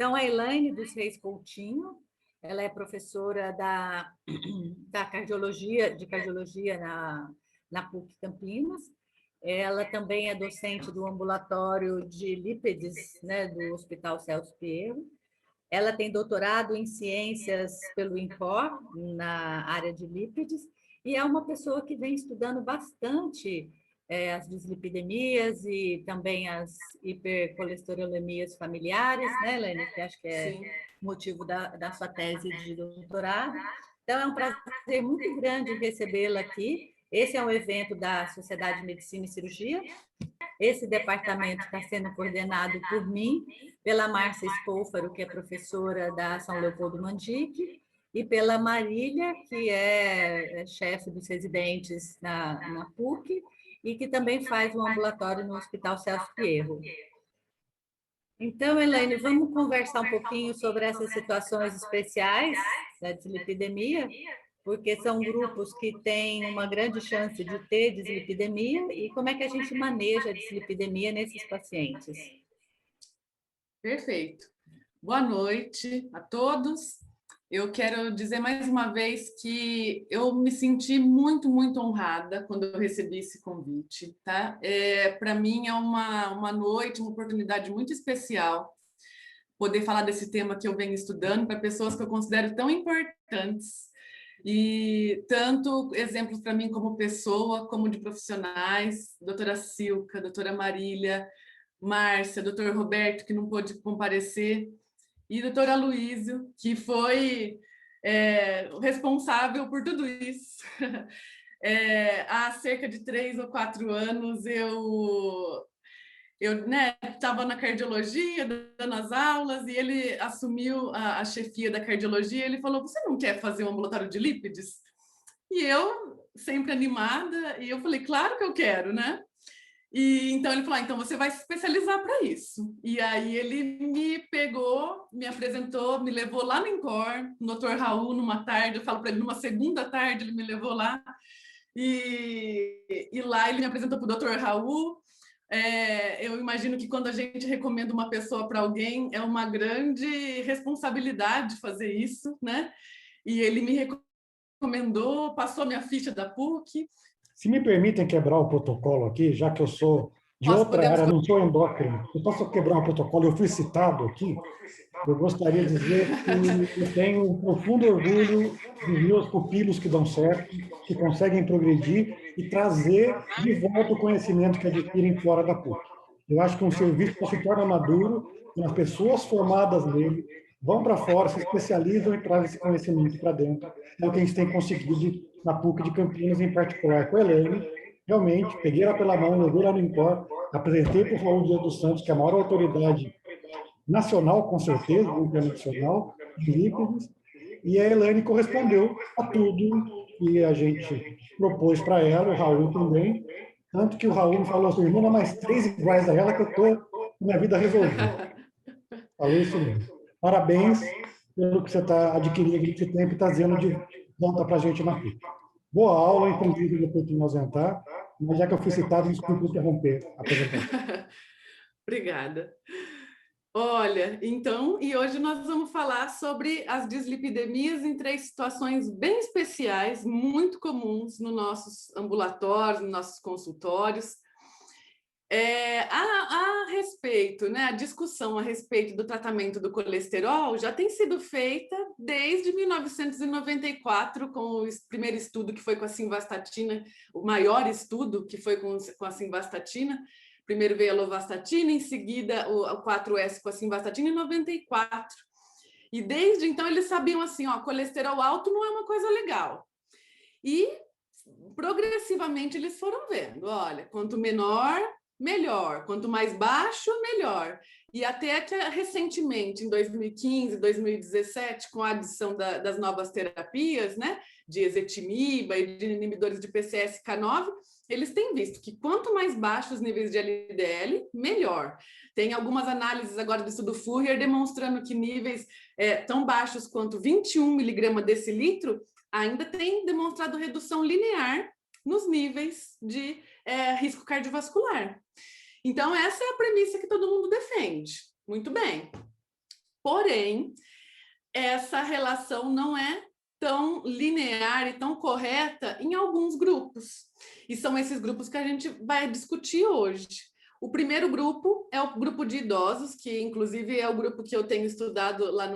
Então, a Elaine dos Reis Coutinho, ela é professora da cardiologia na PUC Campinas. Ela também é docente do ambulatório de lípides, né, do Hospital Celso Pierro. Ela tem doutorado em ciências pelo INCOR, na área de lípides, e é uma pessoa que vem estudando bastante as dislipidemias e também as hipercolesterolemias familiares, né, Helene? Que acho que é Sim. motivo da sua tese de doutorado. Então, é um prazer muito grande recebê-la aqui. Esse é um evento da Sociedade de Medicina e Cirurgia. Esse departamento está sendo coordenado por mim, pela Márcia Spolfaro, que é professora da São Leopoldo Mandique, e pela Marília, que é chefe dos residentes na PUC, e que também faz um ambulatório no Hospital Celso Pierro. Então, Elaine, vamos conversar um pouquinho sobre essas situações especiais da dislipidemia, porque são grupos que têm uma grande chance de ter dislipidemia, e como é que a gente maneja a dislipidemia nesses pacientes? Perfeito. Boa noite a todos. Eu quero dizer mais uma vez que eu me senti muito, muito honrada quando eu recebi esse convite, tá? Para mim é uma noite, uma oportunidade muito especial poder falar desse tema que eu venho estudando para pessoas que eu considero tão importantes e tanto exemplos para mim como pessoa, como de profissionais, doutora Silka, doutora Marília, Márcia, doutor Roberto, que não pôde comparecer, e doutor Aloísio, que foi o responsável por tudo isso. Há cerca de 3 ou 4 anos, eu estava na cardiologia, dando as aulas, e ele assumiu a chefia da cardiologia. Ele falou: você não quer fazer um ambulatório de lípides? E eu, sempre animada, e eu falei: claro que eu quero, né? E então ele falou: então você vai se especializar para isso. E aí ele me pegou, me apresentou, me levou lá no INCOR, o Dr. Raul, numa tarde, eu falo para ele, numa segunda tarde, ele me levou lá, e lá ele me apresentou para o Dr. Raul. Eu imagino que quando a gente recomenda uma pessoa para alguém, é uma grande responsabilidade fazer isso, né? E ele me recomendou, passou minha ficha da PUC. Se me permitem quebrar o protocolo aqui, já que eu sou de outra área, não sou endócrino, eu posso quebrar o protocolo? Eu fui citado aqui. Eu gostaria de dizer que eu tenho um profundo orgulho dos meus pupilos que dão certo, que conseguem progredir e trazer de volta o conhecimento que adquirem fora da PUC. Eu acho que um serviço só se torna maduro quando as pessoas formadas nele vão para fora, se especializam e trazem esse conhecimento para dentro. É o que a gente tem conseguido na PUC de Campinas, em particular com a Elaine. Realmente, peguei ela pela mão, levei ela no INCOR, apresentei para o Raul Dias dos Santos, que é a maior autoridade nacional, com certeza, internacional, de lípides, e a Elaine correspondeu a tudo que a gente propôs para ela, o Raul também, tanto que o Raul me falou assim: manda mais 3 iguais a ela que eu estou com minha vida resolvida. Falou isso mesmo. Parabéns pelo que você está adquirindo esse tempo e está dizendo de volta para a gente na PUC. Boa aula, inclusive, depois de me ausentar, mas já que eu fui citado, desculpe interromper a apresentação. Obrigada. Olha, então, e hoje nós vamos falar sobre as dislipidemias em 3 situações bem especiais, muito comuns nos nossos ambulatórios, nos nossos consultórios. A respeito, né, a discussão a respeito do tratamento do colesterol já tem sido feita desde 1994, com o primeiro estudo que foi com a simvastatina, o maior estudo que foi com a simvastatina. Primeiro veio a lovastatina, em seguida o 4S com a simvastatina em 94. E desde então eles sabiam assim, ó, colesterol alto não é uma coisa legal. E progressivamente eles foram vendo, olha, quanto menor, melhor, quanto mais baixo, melhor. E até que recentemente, em 2015, 2017, com a adição das novas terapias, né, de ezetimiba e de inibidores de PCSK9, eles têm visto que quanto mais baixos os níveis de LDL, melhor. Tem algumas análises agora do estudo Fourier demonstrando que níveis tão baixos quanto 21 miligramas decilitro ainda tem demonstrado redução linear nos níveis de risco cardiovascular. Então, essa é a premissa que todo mundo defende. Muito bem. Porém, essa relação não é tão linear e tão correta em alguns grupos. E são esses grupos que a gente vai discutir hoje. O primeiro grupo é o grupo de idosos, que inclusive é o grupo que eu tenho estudado lá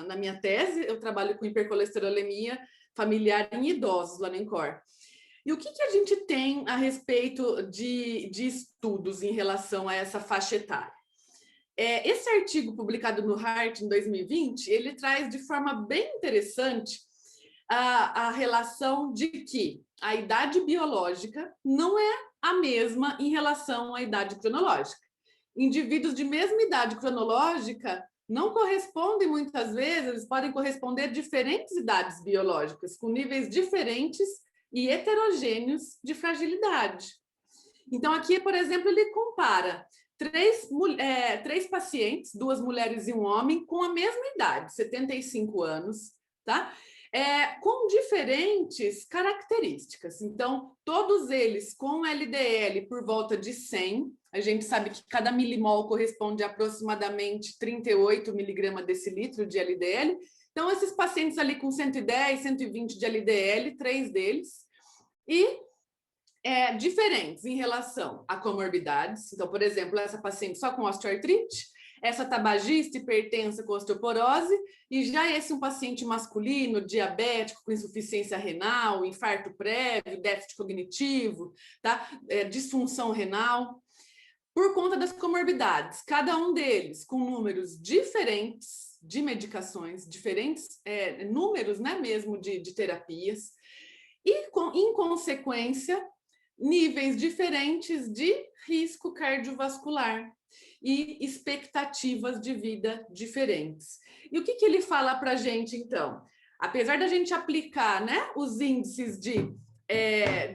na minha tese. Eu trabalho com hipercolesterolemia familiar em idosos lá no INCOR. E o que a gente tem a respeito de estudos em relação a essa faixa etária? Esse artigo publicado no Heart em 2020, ele traz de forma bem interessante a relação de que a idade biológica não é a mesma em relação à idade cronológica. Indivíduos de mesma idade cronológica não correspondem muitas vezes, podem corresponder a diferentes idades biológicas, com níveis diferentes e heterogêneos de fragilidade. Então, aqui, por exemplo, ele compara três pacientes, 2 mulheres e um homem, com a mesma idade, 75 anos, tá? Com diferentes características. Então, todos eles com LDL por volta de 100, a gente sabe que cada milimol corresponde a aproximadamente 38 miligramas decilitro de LDL. Então, esses pacientes ali com 110, 120 de LDL, 3 deles, e diferentes em relação a comorbidades. Então, por exemplo, essa paciente só com osteoartrite, essa tabagista hipertensa com osteoporose, e já esse um paciente masculino, diabético, com insuficiência renal, infarto prévio, déficit cognitivo, tá? Disfunção renal, por conta das comorbidades. Cada um deles com números diferentes de medicações, diferentes números, né, mesmo de terapias, e, em consequência, níveis diferentes de risco cardiovascular e expectativas de vida diferentes. E o que ele fala para a gente, então? Apesar da gente aplicar, né, os índices de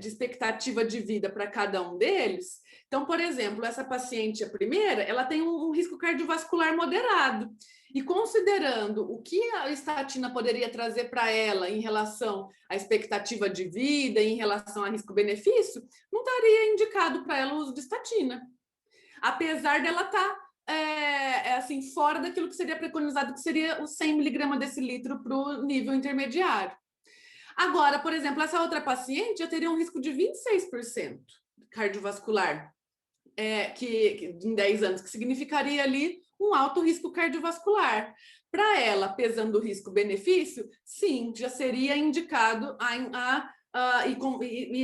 expectativa de vida para cada um deles, então, por exemplo, essa paciente, a primeira, ela tem um risco cardiovascular moderado. E considerando o que a estatina poderia trazer para ela em relação à expectativa de vida, em relação a risco-benefício, não estaria indicado para ela o uso de estatina. Apesar dela estar assim, fora daquilo que seria preconizado, que seria os 100 miligramas decilitro para o nível intermediário. Agora, por exemplo, essa outra paciente já teria um risco de 26% cardiovascular que em 10 anos, que significaria ali um alto risco cardiovascular. Para ela, pesando o risco-benefício, sim, já seria indicado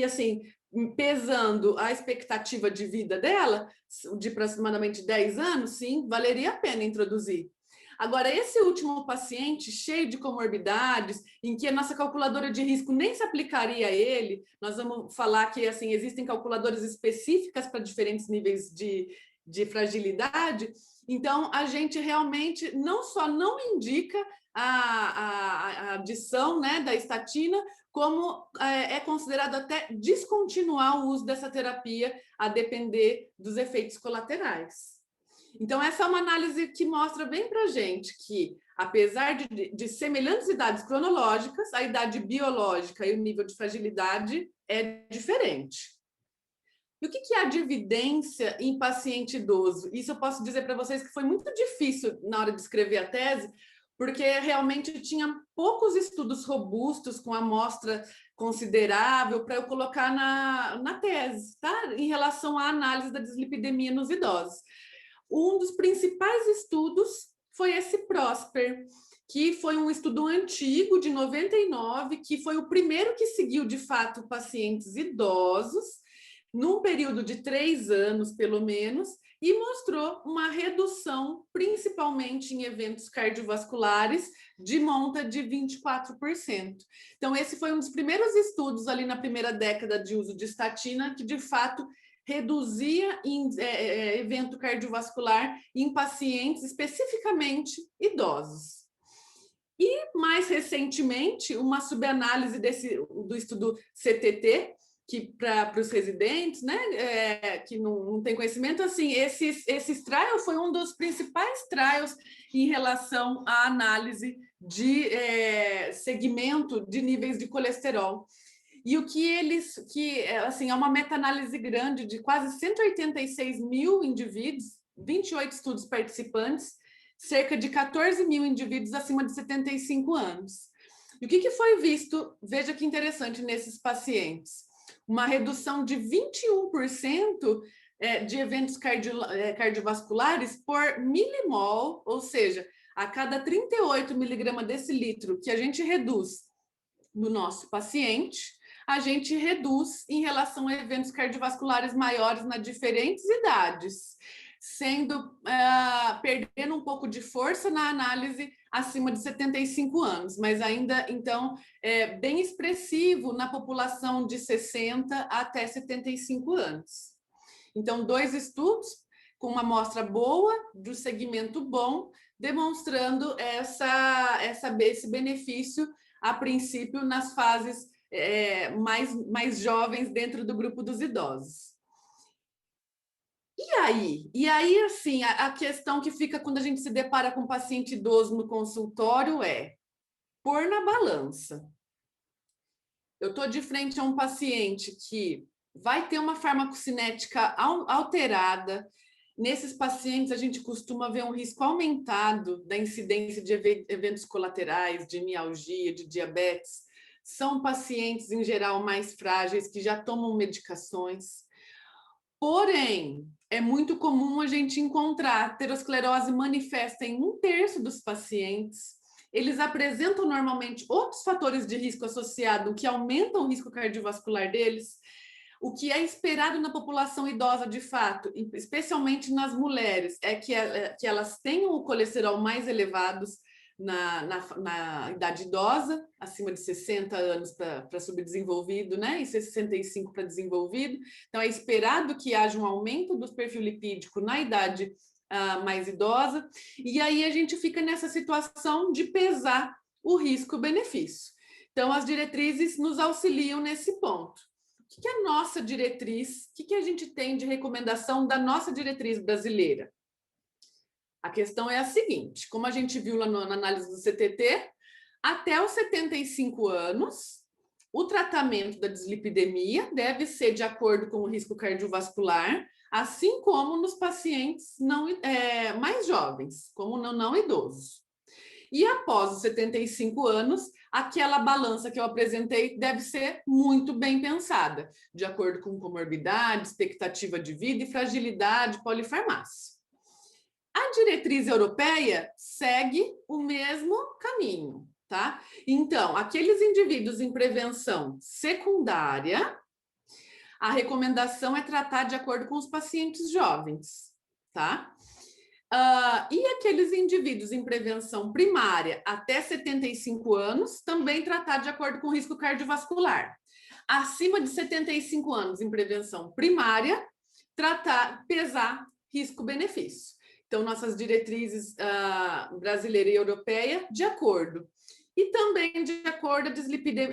assim, pesando a expectativa de vida dela, de aproximadamente 10 anos, sim, valeria a pena introduzir. Agora, esse último paciente, cheio de comorbidades, em que a nossa calculadora de risco nem se aplicaria a ele, nós vamos falar que assim, existem calculadoras específicas para diferentes níveis de fragilidade, então a gente realmente não só não indica a adição, né, da estatina, como é considerado até descontinuar o uso dessa terapia a depender dos efeitos colaterais. Então, essa é uma análise que mostra bem para a gente que, apesar de semelhantes idades cronológicas, a idade biológica e o nível de fragilidade é diferente. E o que há de evidência em paciente idoso? Isso eu posso dizer para vocês que foi muito difícil na hora de escrever a tese, porque realmente tinha poucos estudos robustos com amostra considerável para eu colocar na tese, tá? Em relação à análise da dislipidemia nos idosos. Um dos principais estudos foi esse PROSPER, que foi um estudo antigo, de 99, que foi o primeiro que seguiu, de fato, pacientes idosos, num período de 3 anos, pelo menos, e mostrou uma redução, principalmente em eventos cardiovasculares, de monta de 24%. Então, esse foi um dos primeiros estudos ali na primeira década de uso de estatina, que, de fato, reduzia evento cardiovascular em pacientes especificamente idosos. E, mais recentemente, uma subanálise do estudo CTT, que para os residentes, né, que não tem conhecimento, assim, esse trial foi um dos principais trials em relação à análise de segmento de níveis de colesterol. E o que assim, é uma meta-análise grande de quase 186 mil indivíduos, 28 estudos participantes, cerca de 14 mil indivíduos acima de 75 anos. E o que foi visto? Veja que interessante nesses pacientes. Uma redução de 21% de eventos cardiovasculares por milimol, ou seja, a cada 38 miligramas decilitro que a gente reduz no nosso paciente, a gente reduz em relação a eventos cardiovasculares maiores nas diferentes idades, perdendo um pouco de força na análise acima de 75 anos, mas ainda, então, bem expressivo na população de 60 até 75 anos. Então, 2 estudos com uma amostra boa, do segmento bom, demonstrando esse benefício, a princípio, nas fases mais jovens dentro do grupo dos idosos. E aí, assim, a questão que fica quando a gente se depara com um paciente idoso no consultório é pôr na balança. Eu estou de frente a um paciente que vai ter uma farmacocinética alterada. Nesses pacientes, a gente costuma ver um risco aumentado da incidência de eventos colaterais, de mialgia, de diabetes. São pacientes, em geral, mais frágeis, que já tomam medicações. Porém, é muito comum a gente encontrar aterosclerose manifesta em 1/3 dos pacientes. Eles apresentam normalmente outros fatores de risco associado que aumentam o risco cardiovascular deles. O que é esperado na população idosa, de fato, especialmente nas mulheres, é que elas tenham o colesterol mais elevados na idade idosa, acima de 60 anos para subdesenvolvido, né? E 65 para desenvolvido. Então, é esperado que haja um aumento do perfil lipídico na idade mais idosa. E aí a gente fica nessa situação de pesar o risco-benefício. Então, as diretrizes nos auxiliam nesse ponto. O que é a nossa diretriz? O que a gente tem de recomendação da nossa diretriz brasileira? A questão é a seguinte, como a gente viu lá na análise do CTT, até os 75 anos, o tratamento da dislipidemia deve ser de acordo com o risco cardiovascular, assim como nos pacientes mais jovens, como não idosos. E após os 75 anos, aquela balança que eu apresentei deve ser muito bem pensada, de acordo com comorbidade, expectativa de vida e fragilidade polifarmácia. A diretriz europeia segue o mesmo caminho, tá? Então, aqueles indivíduos em prevenção secundária, a recomendação é tratar de acordo com os pacientes jovens, tá? E aqueles indivíduos em prevenção primária até 75 anos, também tratar de acordo com o risco cardiovascular. Acima de 75 anos em prevenção primária, pesar risco-benefício. Então, nossas diretrizes brasileira e europeia, de acordo. E também de acordo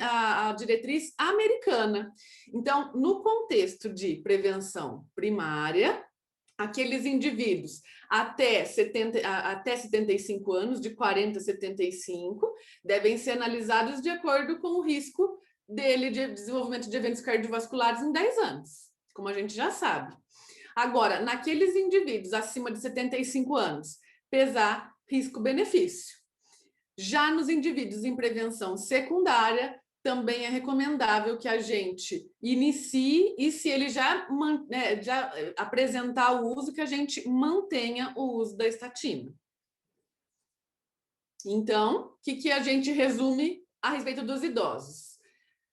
a diretriz americana. Então, no contexto de prevenção primária, aqueles indivíduos até 75 anos, de 40 a 75, devem ser analisados de acordo com o risco dele de desenvolvimento de eventos cardiovasculares em 10 anos, como a gente já sabe. Agora, naqueles indivíduos acima de 75 anos, pesar risco-benefício. Já nos indivíduos em prevenção secundária, também é recomendável que a gente inicie e, se ele já apresentar o uso, que a gente mantenha o uso da estatina. Então, o que a gente resume a respeito dos idosos?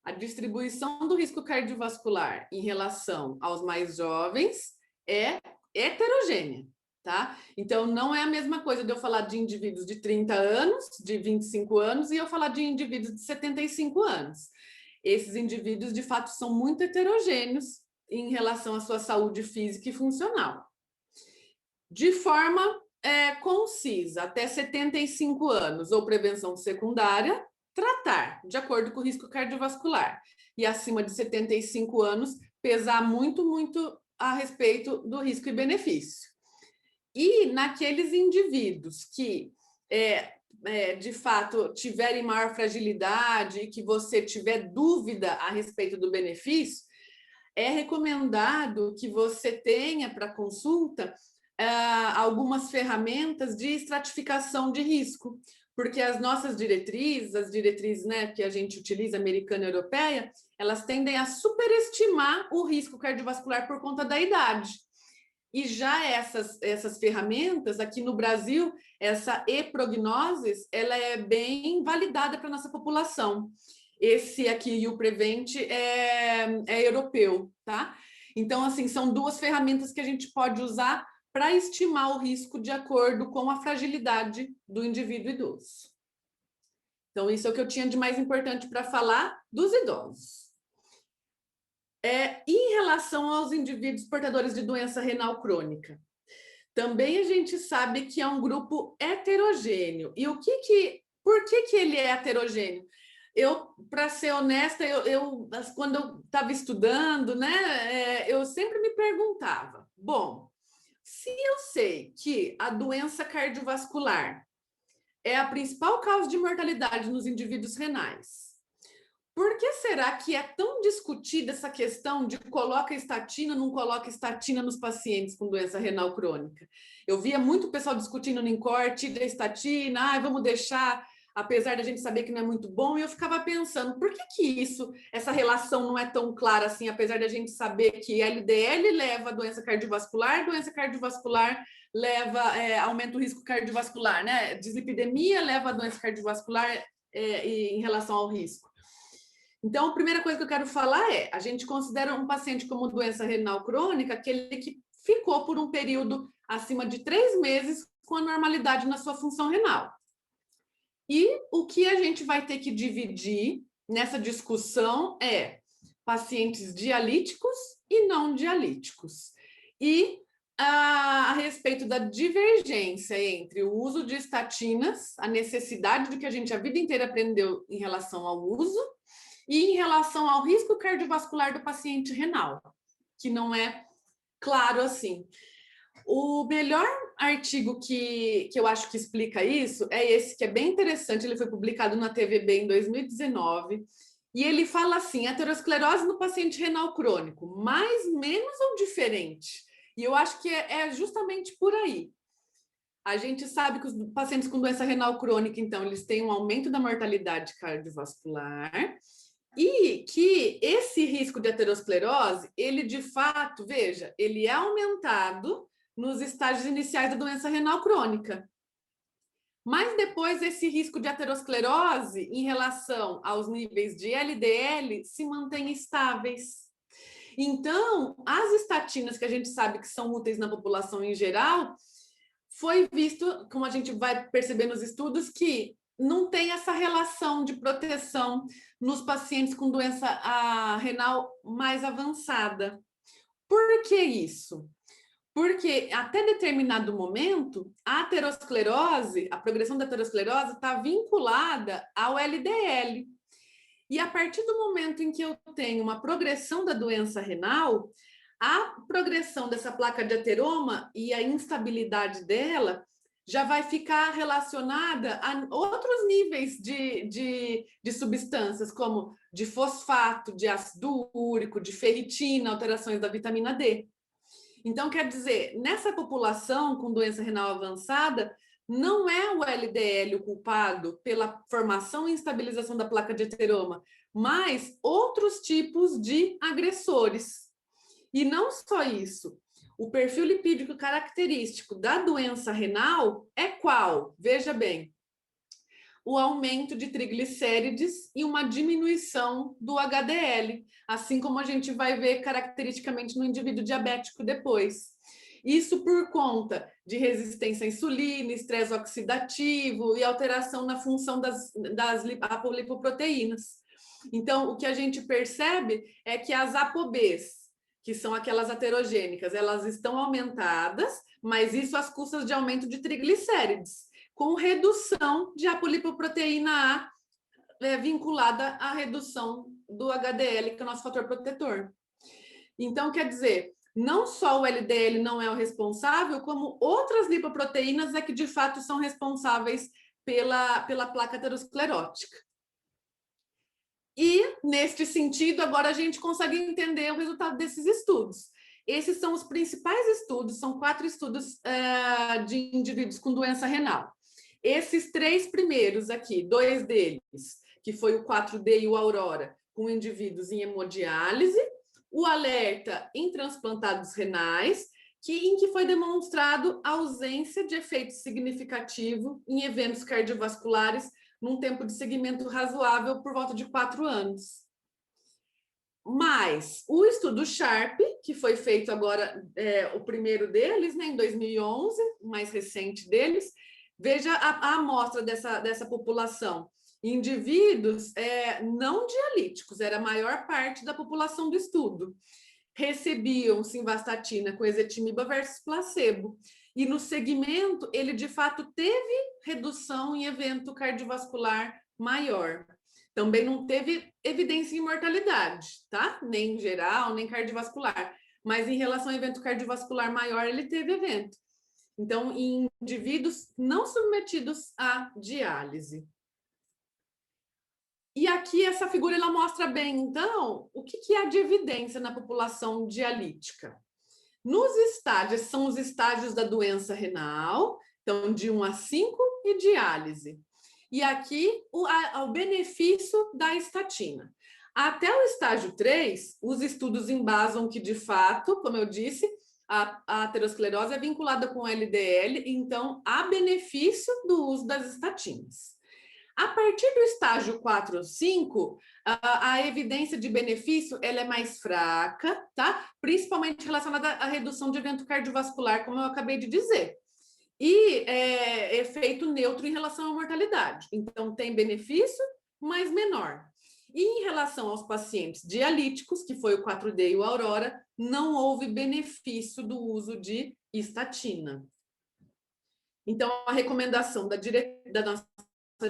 A distribuição do risco cardiovascular em relação aos mais jovens é heterogênea, tá? Então, não é a mesma coisa de eu falar de indivíduos de 30 anos, de 25 anos, e eu falar de indivíduos de 75 anos. Esses indivíduos, de fato, são muito heterogêneos em relação à sua saúde física e funcional. De forma concisa, até 75 anos, ou prevenção secundária, tratar de acordo com o risco cardiovascular. E acima de 75 anos, pesar muito, muito a respeito do risco e benefício. E naqueles indivíduos que, de fato, tiverem maior fragilidade e que você tiver dúvida a respeito do benefício, é recomendado que você tenha para consulta algumas ferramentas de estratificação de risco, porque as nossas diretrizes, as diretrizes, né, que a gente utiliza, americana e europeia, elas tendem a superestimar o risco cardiovascular por conta da idade. E já essas ferramentas, aqui no Brasil, essa e-prognosis, ela é bem validada para a nossa população. Esse aqui, o Prevent, é europeu, tá? Então, assim, são duas ferramentas que a gente pode usar para estimar o risco de acordo com a fragilidade do indivíduo idoso. Então, isso é o que eu tinha de mais importante para falar dos idosos. Em relação aos indivíduos portadores de doença renal crônica, também a gente sabe que é um grupo heterogêneo. E por que ele é heterogêneo? Para ser honesta, quando eu estava estudando, né, eu sempre me perguntava, bom, se eu sei que a doença cardiovascular é a principal causa de mortalidade nos indivíduos renais, por que será que é tão discutida essa questão de coloca estatina, não coloca estatina nos pacientes com doença renal crônica? Eu via muito pessoal discutindo no INCOR, tira a estatina, vamos deixar, apesar da gente saber que não é muito bom, e eu ficava pensando, por que essa relação não é tão clara assim, apesar da gente saber que LDL leva a doença cardiovascular leva, aumenta o risco cardiovascular, né? Dislipidemia leva a doença cardiovascular em relação ao risco. Então, a primeira coisa que eu quero falar a gente considera um paciente como doença renal crônica aquele que ficou por um período acima de 3 meses com a normalidade na sua função renal. E o que a gente vai ter que dividir nessa discussão pacientes dialíticos e não dialíticos. E a respeito da divergência entre o uso de estatinas, a necessidade do que a gente a vida inteira aprendeu em relação ao uso, e em relação ao risco cardiovascular do paciente renal, que não é claro assim. O melhor artigo que eu acho que explica isso é esse, que é bem interessante, ele foi publicado na TVB em 2019, e ele fala assim, aterosclerose no paciente renal crônico, mais, menos ou diferente? E eu acho que é justamente por aí. A gente sabe que os pacientes com doença renal crônica, então, eles têm um aumento da mortalidade cardiovascular, e que esse risco de aterosclerose, ele de fato, veja, ele é aumentado nos estágios iniciais da doença renal crônica. Mas depois esse risco de aterosclerose em relação aos níveis de LDL se mantém estáveis. Então, as estatinas que a gente sabe que são úteis na população em geral, foi visto, como a gente vai perceber nos estudos, que não tem essa relação de proteção nos pacientes com doença renal mais avançada. Por que isso? Porque até determinado momento, a aterosclerose, a progressão da aterosclerose está vinculada ao LDL. E a partir do momento em que eu tenho uma progressão da doença renal, a progressão dessa placa de ateroma e a instabilidade dela já vai ficar relacionada a outros níveis de substâncias, como de fosfato, de ácido úrico, de ferritina, alterações da vitamina D. Então, quer dizer, nessa população com doença renal avançada, não é o LDL o culpado pela formação e instabilização da placa de ateroma, mas outros tipos de agressores. E não só isso, o perfil lipídico característico da doença renal é qual? Veja bem, o aumento de triglicérides e uma diminuição do HDL, assim como a gente vai ver caracteristicamente no indivíduo diabético depois. Isso por conta de resistência à insulina, estresse oxidativo e alteração na função das apolipoproteínas. Então, o que a gente percebe é que as ApoBs, que são aquelas aterogênicas, elas estão aumentadas, mas isso às custas de aumento de triglicérides, com redução de apolipoproteína A vinculada à redução do HDL, que é o nosso fator protetor. Então, quer dizer, não só o LDL não é o responsável, como outras lipoproteínas é que de fato são responsáveis pela placa aterosclerótica. E, neste sentido, agora a gente consegue entender o resultado desses estudos. Esses são os principais estudos, são 4 estudos de indivíduos com doença renal. Esses 3 primeiros aqui, 2 deles, que foi o 4D e o Aurora, com indivíduos em hemodiálise, o Alerta em transplantados renais, em que foi demonstrado a ausência de efeito significativo em eventos cardiovasculares num tempo de seguimento razoável por volta de 4 anos. Mas o estudo SHARP, que foi feito agora, o primeiro deles, né, em 2011, o mais recente deles, veja a amostra dessa população. Indivíduos não dialíticos, era a maior parte da população do estudo. Recebiam simvastatina com ezetimiba versus placebo. E no segmento, ele de fato teve redução em evento cardiovascular maior. Também não teve evidência em mortalidade, tá? Nem geral, nem cardiovascular. Mas em relação ao evento cardiovascular maior, ele teve evento. Então, em indivíduos não submetidos à diálise. E aqui essa figura ela mostra bem, então, o que há de evidência na população dialítica. Nos estágios, são os estágios da doença renal, então de 1 a 5 e diálise. E aqui o benefício da estatina. Até o estágio 3, os estudos embasam que, de fato, como eu disse, a aterosclerose é vinculada com LDL, então há benefício do uso das estatinas. A partir do estágio 4 ou 5, a evidência de benefício ela é mais fraca, tá? Principalmente relacionada à redução de evento cardiovascular, como eu acabei de dizer. E efeito neutro em relação à mortalidade. Então, tem benefício, mas menor. E em relação aos pacientes dialíticos, que foi o 4D e o Aurora, não houve benefício do uso de estatina. Então, a recomendação da nossa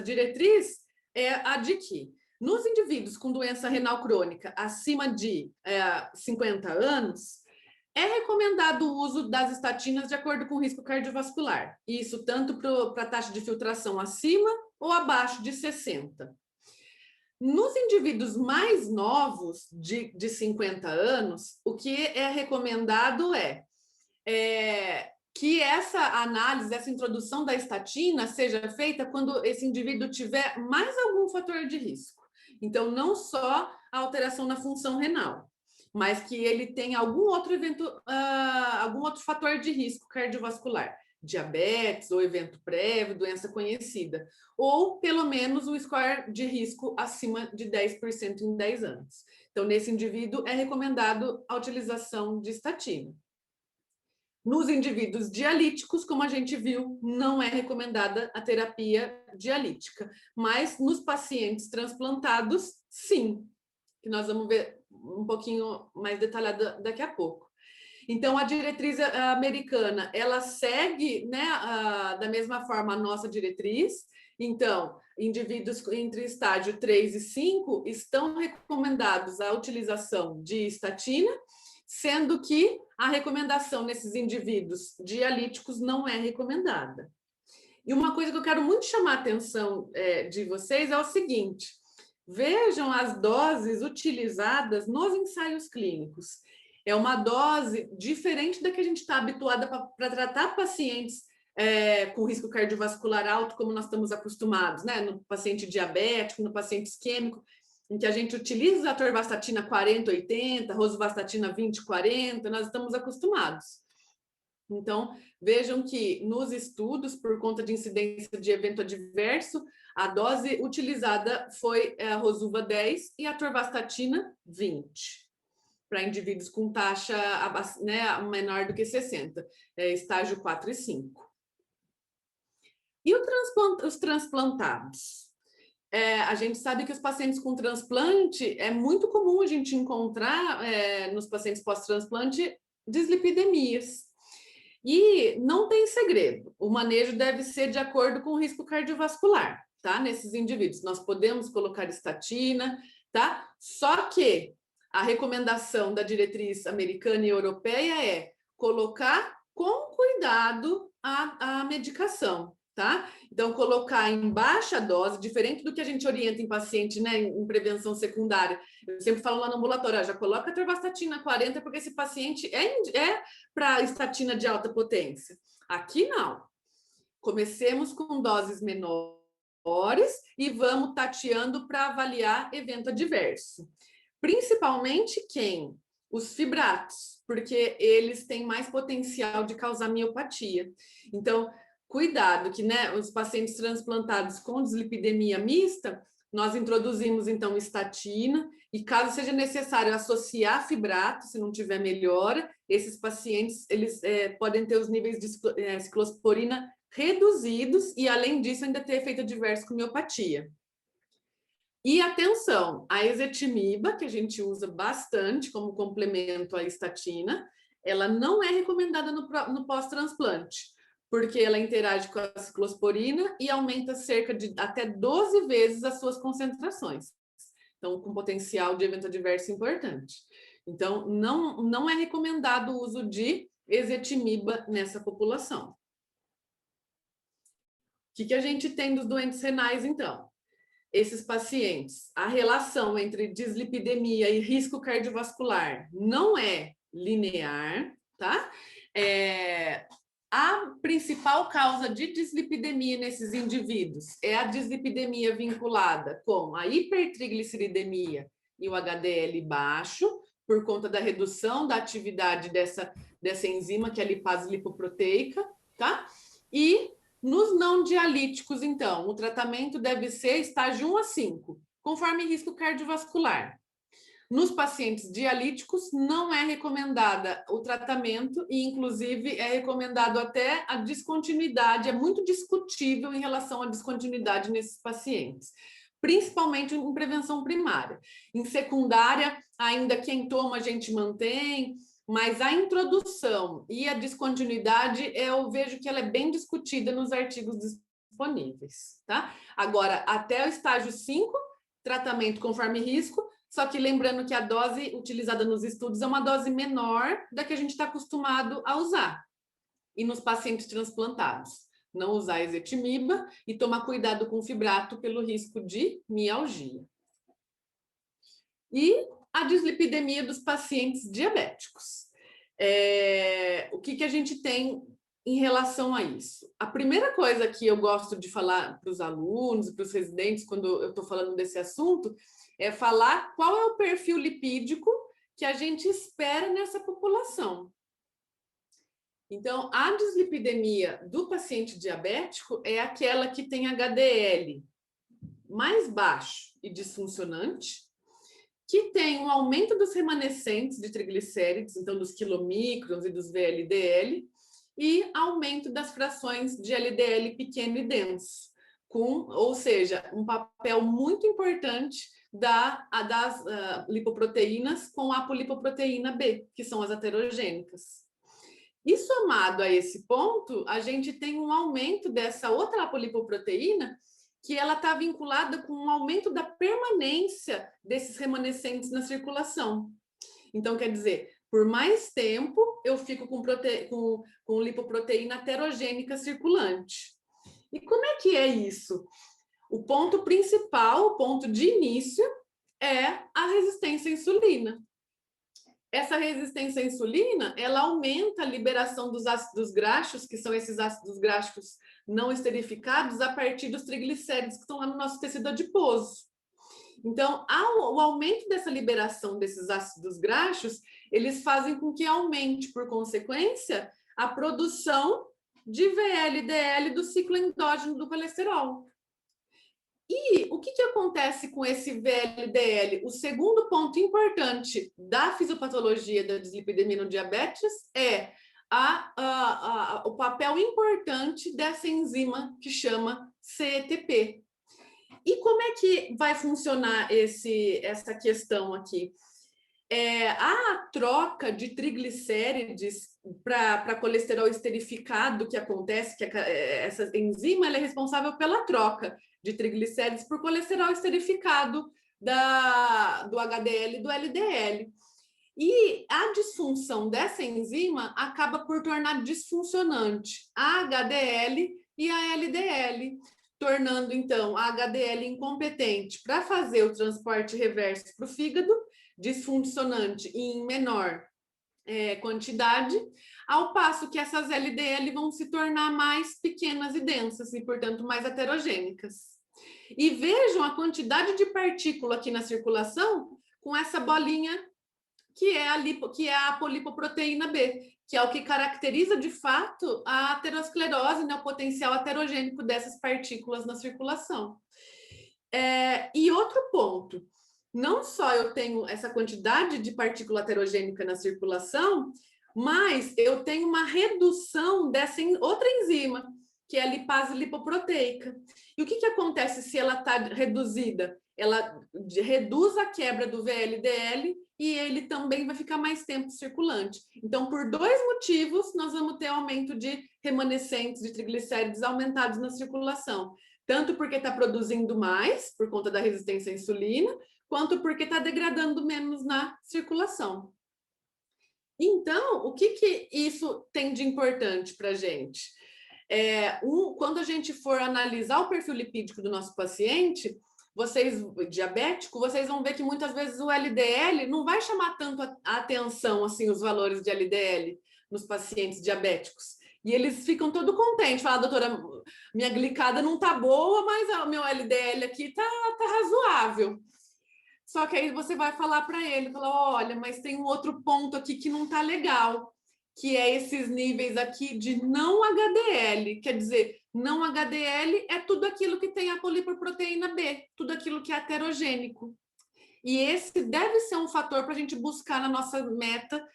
diretriz é a de que, nos indivíduos com doença renal crônica acima de 50 anos, é recomendado o uso das estatinas de acordo com o risco cardiovascular. Isso tanto para a taxa de filtração acima ou abaixo de 60. Nos indivíduos mais novos, de 50 anos, o que é recomendado que essa análise, essa introdução da estatina seja feita quando esse indivíduo tiver mais algum fator de risco. Então, não só a alteração na função renal, mas que ele tenha algum outro evento, algum outro fator de risco cardiovascular, diabetes ou evento prévio, doença conhecida, ou pelo menos um score de risco acima de 10% em 10 anos. Então, nesse indivíduo é recomendado a utilização de estatina. Nos indivíduos dialíticos, como a gente viu, não é recomendada a terapia dialítica, mas nos pacientes transplantados, sim, que nós vamos ver um pouquinho mais detalhada daqui a pouco. Então, a diretriz americana, ela segue, né, da mesma forma a nossa diretriz. Então, indivíduos entre estágio 3 e 5 estão recomendados a utilização de estatina, sendo que a recomendação nesses indivíduos dialíticos não é recomendada. E uma coisa que eu quero muito chamar a atenção de vocês é o seguinte: vejam as doses utilizadas nos ensaios clínicos. É uma dose diferente da que a gente está habituada para tratar pacientes com risco cardiovascular alto, como nós estamos acostumados, né? No paciente diabético, no paciente isquêmico, em que a gente utiliza a atorvastatina 40-80, rosuvastatina 20-40, nós estamos acostumados. Então, vejam que nos estudos, por conta de incidência de evento adverso, a dose utilizada foi a rosuva 10 e a atorvastatina 20, para indivíduos com taxa menor do que 60, estágio 4 e 5. E os transplantados? A gente sabe que os pacientes com transplante, é muito comum a gente encontrar nos pacientes pós-transplante dislipidemias. E não tem segredo, o manejo deve ser de acordo com o risco cardiovascular, tá? Nesses indivíduos, nós podemos colocar estatina, tá? Só que a recomendação da diretriz americana e europeia é colocar com cuidado a medicação. tá? Então, colocar em baixa dose, diferente do que a gente orienta em paciente, né, em prevenção secundária. Eu sempre falo lá no ambulatório, já coloca a atorvastatina 40, porque esse paciente é para estatina de alta potência. Aqui, não. Comecemos com doses menores e vamos tateando para avaliar evento adverso. Principalmente quem? Os fibratos, porque eles têm mais potencial de causar miopatia. Então, cuidado que, né, os pacientes transplantados com dislipidemia mista, nós introduzimos, então, estatina, e caso seja necessário associar fibrato, se não tiver melhora, esses pacientes, eles podem ter os níveis de ciclosporina reduzidos e, além disso, ainda ter efeito adverso com miopatia. E atenção, a ezetimiba, que a gente usa bastante como complemento à estatina, ela não é recomendada no pós-transplante, porque ela interage com a ciclosporina e aumenta cerca de até 12 vezes as suas concentrações. Então, com potencial de evento adverso importante. Então, não é recomendado o uso de ezetimiba nessa população. O que a gente tem dos doentes renais, então? Esses pacientes, a relação entre dislipidemia e risco cardiovascular não é linear, tá? A principal causa de dislipidemia nesses indivíduos é a dislipidemia vinculada com a hipertrigliceridemia e o HDL baixo, por conta da redução da atividade dessa enzima, que é a lipase lipoproteica, tá? E nos não dialíticos, então, o tratamento deve ser estágio 1 a 5, conforme risco cardiovascular. Nos pacientes dialíticos, não é recomendada o tratamento e, inclusive, é recomendado até a descontinuidade, é muito discutível em relação à descontinuidade nesses pacientes, principalmente em prevenção primária. Em secundária, ainda quem toma a gente mantém, mas a introdução e a descontinuidade, eu vejo que ela é bem discutida nos artigos disponíveis, tá? Agora, até o estágio 5, tratamento conforme risco, só que lembrando que a dose utilizada nos estudos é uma dose menor da que a gente está acostumado a usar. E nos pacientes transplantados, não usar ezetimiba e tomar cuidado com o fibrato pelo risco de mialgia. E a dislipidemia dos pacientes diabéticos. O que a gente tem em relação a isso? A primeira coisa que eu gosto de falar para os alunos e para os residentes, quando eu estou falando desse assunto, é falar qual é o perfil lipídico que a gente espera nessa população. Então, a dislipidemia do paciente diabético é aquela que tem HDL mais baixo e disfuncionante, que tem um aumento dos remanescentes de triglicérides, então dos quilomicrons e dos VLDL, e aumento das frações de LDL pequeno e denso, ou seja, um papel muito importante das lipoproteínas com a apolipoproteína B, que são as aterogênicas. E somado a esse ponto, a gente tem um aumento dessa outra apolipoproteína, que ela está vinculada com um aumento da permanência desses remanescentes na circulação. Então, quer dizer, por mais tempo, eu fico com lipoproteína aterogênica circulante. E como é que é isso? O ponto principal, o ponto de início, é a resistência à insulina. Essa resistência à insulina, ela aumenta a liberação dos ácidos graxos, que são esses ácidos graxos não esterificados, a partir dos triglicéridos que estão lá no nosso tecido adiposo. Então, o aumento dessa liberação desses ácidos graxos, eles fazem com que aumente, por consequência, a produção de VLDL do ciclo endógeno do colesterol. E o que acontece com esse VLDL? O segundo ponto importante da fisiopatologia da dislipidemia no diabetes é o papel importante dessa enzima que chama CETP. E como é que vai funcionar essa questão aqui? A troca de triglicérides para colesterol esterificado que acontece, que essa enzima ela é responsável pela troca de triglicérides por colesterol esterificado do HDL e do LDL. E a disfunção dessa enzima acaba por tornar disfuncionante a HDL e a LDL, tornando, então, a HDL incompetente para fazer o transporte reverso para o fígado, disfuncionante em menor quantidade, ao passo que essas LDL vão se tornar mais pequenas e densas, e, portanto, mais heterogênicas. E vejam a quantidade de partícula aqui na circulação com essa bolinha que é a apolipoproteína B, que é o que caracteriza de fato a aterosclerose, né, o potencial aterogênico dessas partículas na circulação. E outro ponto, não só eu tenho essa quantidade de partícula aterogênica na circulação, mas eu tenho uma redução dessa outra enzima, que é a lipase lipoproteica. E o que acontece se ela está reduzida? Ela reduz a quebra do VLDL e ele também vai ficar mais tempo circulante. Então, por dois motivos, nós vamos ter aumento de remanescentes de triglicéridos aumentados na circulação. Tanto porque está produzindo mais, por conta da resistência à insulina, quanto porque está degradando menos na circulação. Então, o que isso tem de importante para a gente? Quando a gente for analisar o perfil lipídico do nosso paciente, diabético, vocês vão ver que muitas vezes o LDL não vai chamar tanto a atenção, assim, os valores de LDL nos pacientes diabéticos. E eles ficam todo contentes, falam, doutora, minha glicada não tá boa, mas o meu LDL aqui tá razoável. Só que aí você vai falar para ele, olha, mas tem um outro ponto aqui que não tá legal, que é esses níveis aqui de não HDL. Quer dizer, não HDL é tudo aquilo que tem a polipoproteína B, tudo aquilo que é heterogênico. E esse deve ser um fator para a gente buscar na nossa meta,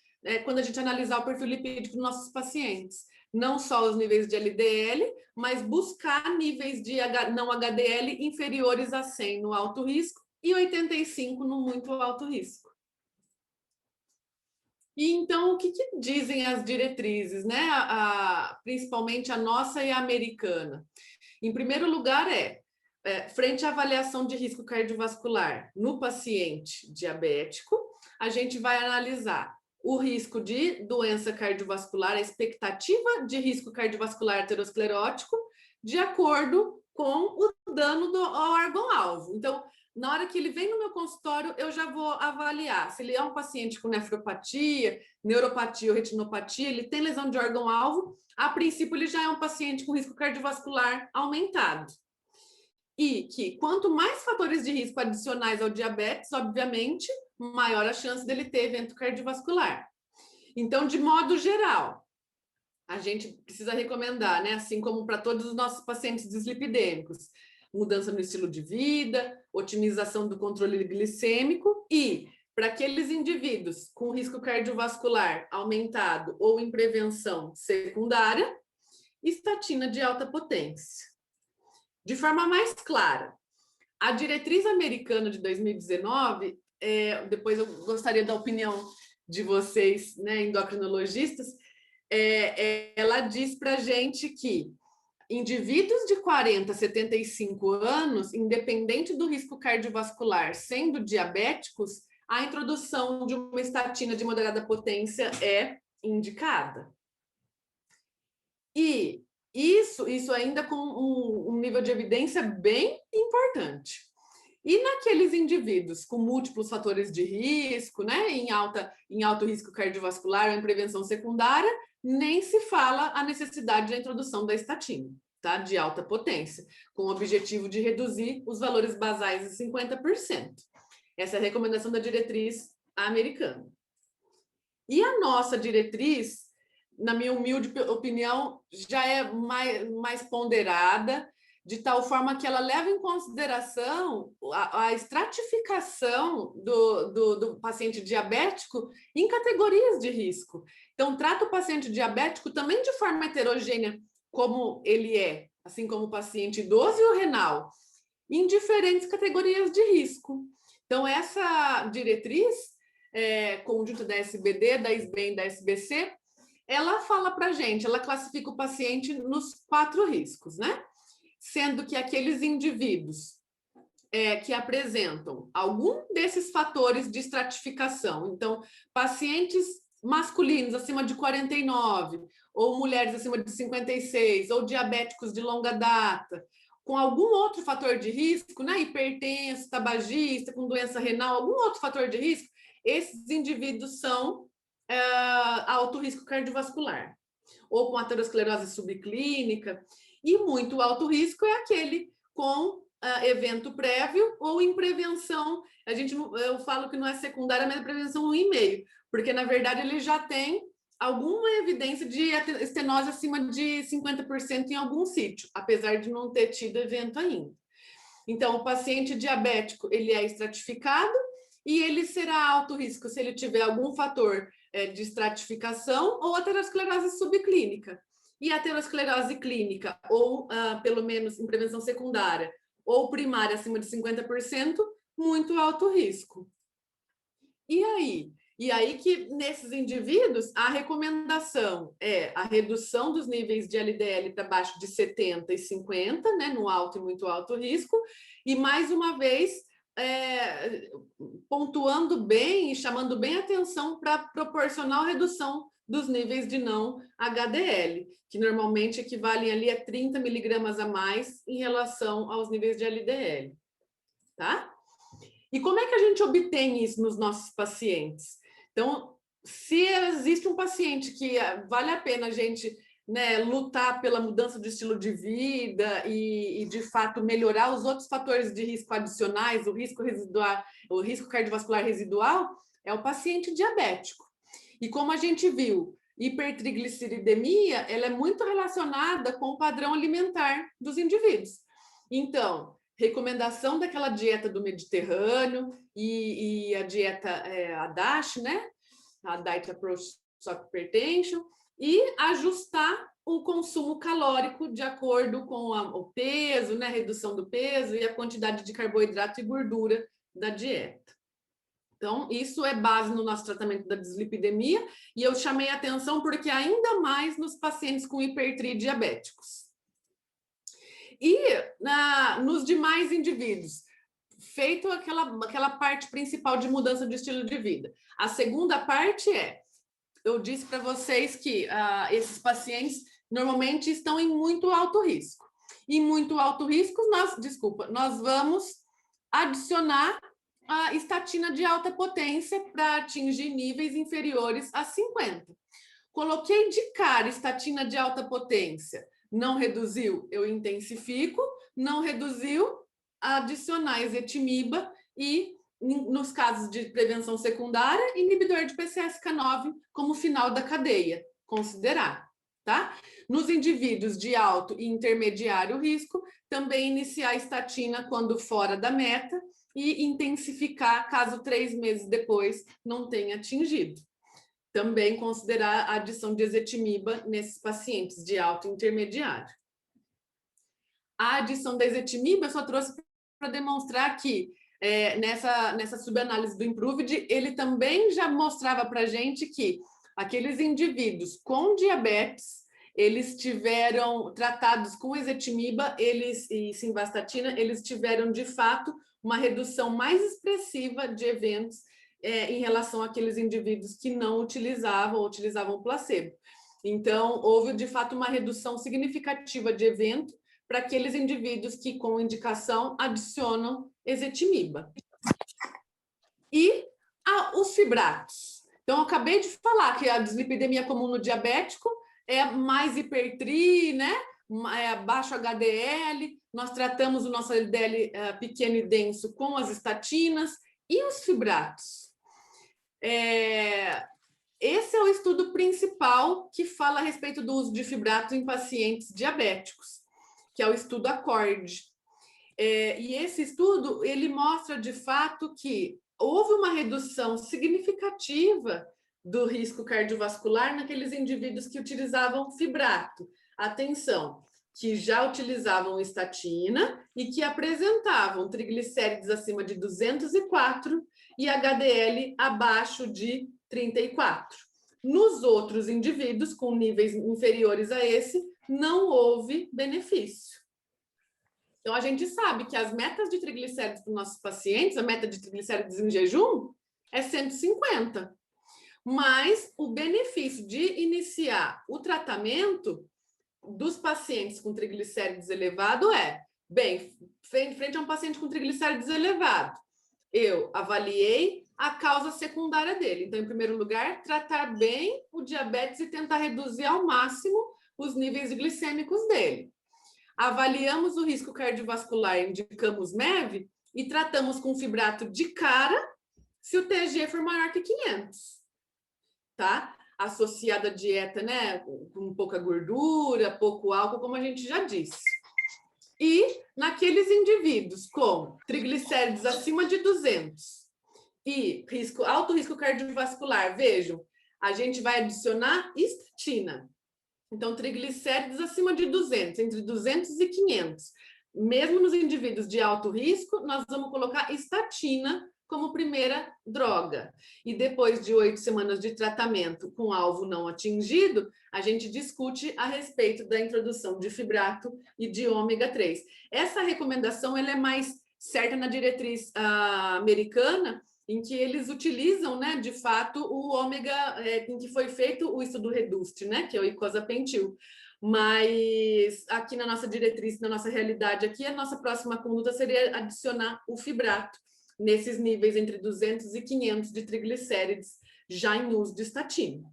quando a gente analisar o perfil lipídico dos nossos pacientes. Não só os níveis de LDL, mas buscar níveis de não HDL inferiores a 100 no alto risco e 85 no muito alto risco. E então, o que dizem as diretrizes, né? Principalmente a nossa e a americana? Em primeiro lugar, frente à avaliação de risco cardiovascular no paciente diabético, a gente vai analisar o risco de doença cardiovascular, a expectativa de risco cardiovascular aterosclerótico, de acordo com o dano ao órgão-alvo. Então, na hora que ele vem no meu consultório, eu já vou avaliar se ele é um paciente com nefropatia, neuropatia ou retinopatia, ele tem lesão de órgão-alvo, a princípio ele já é um paciente com risco cardiovascular aumentado. E que quanto mais fatores de risco adicionais ao diabetes, obviamente, maior a chance dele ter evento cardiovascular. Então, de modo geral, a gente precisa recomendar, né, assim como para todos os nossos pacientes dislipidêmicos, mudança no estilo de vida, otimização do controle glicêmico e, para aqueles indivíduos com risco cardiovascular aumentado ou em prevenção secundária, estatina de alta potência. De forma mais clara, a diretriz americana de 2019, depois eu gostaria da opinião de vocês, né, endocrinologistas, ela diz para a gente que indivíduos de 40 a 75 anos, independente do risco cardiovascular, sendo diabéticos, a introdução de uma estatina de moderada potência é indicada. E isso ainda com um nível de evidência bem importante. E naqueles indivíduos com múltiplos fatores de risco, né, em alto risco cardiovascular ou em prevenção secundária, nem se fala a necessidade da introdução da estatina, tá, de alta potência, com o objetivo de reduzir os valores basais em 50%. Essa é a recomendação da diretriz americana. E a nossa diretriz, na minha humilde opinião, já é mais ponderada, de tal forma que ela leva em consideração a estratificação do paciente diabético em categorias de risco. Então, trata o paciente diabético também de forma heterogênea, como ele é, assim como o paciente idoso e o renal, em diferentes categorias de risco. Então, essa diretriz, conjunto da SBD, da SBEM e da SBC, ela fala para a gente, ela classifica o paciente nos 4 riscos, né? Sendo que aqueles indivíduos que apresentam algum desses fatores de estratificação, então, pacientes masculinos acima de 49, ou mulheres acima de 56, ou diabéticos de longa data, com algum outro fator de risco, né? Hipertenso, tabagista, com doença renal, algum outro fator de risco, esses indivíduos são alto risco cardiovascular, ou com aterosclerose subclínica, e muito alto risco é aquele com evento prévio ou em prevenção. Eu falo que não é secundária, mas é prevenção 1,5, porque, na verdade, ele já tem alguma evidência de estenose acima de 50% em algum sítio, apesar de não ter tido evento ainda. Então, o paciente diabético, ele é estratificado e ele será alto risco se ele tiver algum fator de estratificação ou aterosclerose subclínica. E aterosclerose clínica, ou pelo menos em prevenção secundária, ou primária acima de 50%, muito alto risco. E aí que nesses indivíduos a recomendação é a redução dos níveis de LDL para baixo de 70 e 50, né, no alto e muito alto risco, e mais uma vez pontuando bem e chamando bem atenção para proporcional redução dos níveis de não HDL, que normalmente equivalem ali a 30 miligramas a mais em relação aos níveis de LDL, tá? E como é que a gente obtém isso nos nossos pacientes? Então, se existe um paciente que vale a pena a gente, né, lutar pela mudança de estilo de vida e, de fato, melhorar os outros fatores de risco adicionais, o risco residual, o risco cardiovascular residual, é o paciente diabético. E como a gente viu, hipertrigliceridemia, ela é muito relacionada com o padrão alimentar dos indivíduos. Então, recomendação daquela dieta do Mediterrâneo e a dieta a DASH, né? A Diet Approach to Hypertension, e ajustar o consumo calórico de acordo com o peso, né? Redução do peso e a quantidade de carboidrato e gordura da dieta. Então, isso é base no nosso tratamento da dislipidemia, e eu chamei a atenção porque ainda mais nos pacientes com hipertridiabéticos. E nos demais indivíduos, feito aquela parte principal de mudança de estilo de vida. A segunda parte eu disse para vocês que esses pacientes normalmente estão em muito alto risco. Em muito alto risco, nós vamos adicionar a estatina de alta potência para atingir níveis inferiores a 50. Coloquei de cara estatina de alta potência, não reduziu, eu intensifico, não reduziu, adicionar ezetimiba e, nos casos de prevenção secundária, inibidor de PCSK9 como final da cadeia, considerar, tá? Nos indivíduos de alto e intermediário risco, também iniciar a estatina quando fora da meta e intensificar caso 3 meses depois não tenha atingido. Também considerar a adição de ezetimiba nesses pacientes de alto e intermediário. A adição da ezetimiba eu só trouxe para demonstrar que nessa subanálise do Improved, ele também já mostrava para a gente que aqueles indivíduos com diabetes, eles tiveram tratados com ezetimiba e simvastatina, eles tiveram de fato uma redução mais expressiva de eventos em relação àqueles indivíduos que não utilizavam placebo. Então, houve de fato uma redução significativa de evento para aqueles indivíduos que, com indicação, adicionam ezetimiba. E os fibratos. Então, eu acabei de falar que a dislipidemia comum no diabético é mais hipertri, né? É baixo HDL, nós tratamos o nosso LDL pequeno e denso com as estatinas e os fibratos. Esse é o estudo principal que fala a respeito do uso de fibratos em pacientes diabéticos, que é o estudo ACCORD. E esse estudo, ele mostra de fato que houve uma redução significativa do risco cardiovascular naqueles indivíduos que utilizavam fibrato. Atenção, que já utilizavam estatina e que apresentavam triglicérides acima de 204 e HDL abaixo de 34. Nos outros indivíduos com níveis inferiores a esse, não houve benefício. Então, a gente sabe que as metas de triglicéridos para os nossos pacientes, a meta de triglicéridos em jejum é 150. Mas o benefício de iniciar o tratamento dos pacientes com triglicérides elevado é, bem, frente a um paciente com triglicérides elevado, eu avaliei a causa secundária dele. Então, em primeiro lugar, tratar bem o diabetes e tentar reduzir ao máximo os níveis glicêmicos dele. Avaliamos o risco cardiovascular, indicamos MEV e tratamos com fibrato de cara se o TG for maior que 500, tá? Associada à dieta, né, com pouca gordura, pouco álcool, como a gente já disse. E naqueles indivíduos com triglicéridos acima de 200 e alto risco cardiovascular, vejam, a gente vai adicionar estatina. Então, triglicéridos acima de 200, entre 200 e 500. Mesmo nos indivíduos de alto risco, nós vamos colocar estatina como primeira droga. E depois de 8 semanas de tratamento com alvo não atingido, a gente discute a respeito da introdução de fibrato e de ômega 3. Essa recomendação ela é mais certa na diretriz americana, em que eles utilizam, né, de fato, o ômega, em que foi feito o estudo REDUCT, né, que é o icosapentil. Mas aqui na nossa diretriz, na nossa realidade aqui, a nossa próxima conduta seria adicionar o fibrato nesses níveis entre 200 e 500 de triglicérides, já em uso de estatina.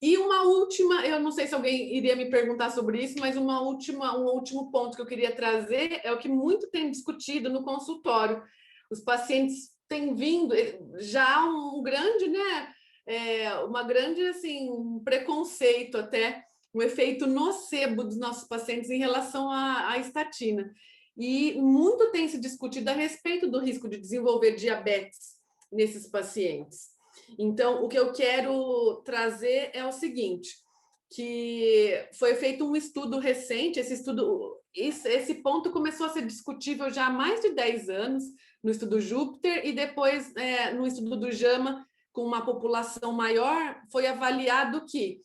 E uma última, eu não sei se alguém iria me perguntar sobre isso, mas um último ponto que eu queria trazer é o que muito tem discutido no consultório. Os pacientes têm vindo, já um grande, né, uma grande, assim, um preconceito até, um efeito nocebo dos nossos pacientes em relação à estatina. E muito tem se discutido a respeito do risco de desenvolver diabetes nesses pacientes. Então, o que eu quero trazer é o seguinte, que foi feito um estudo recente, esse ponto começou a ser discutível já há mais de 10 anos, no estudo Júpiter, e depois, no estudo do JAMA, com uma população maior, foi avaliado que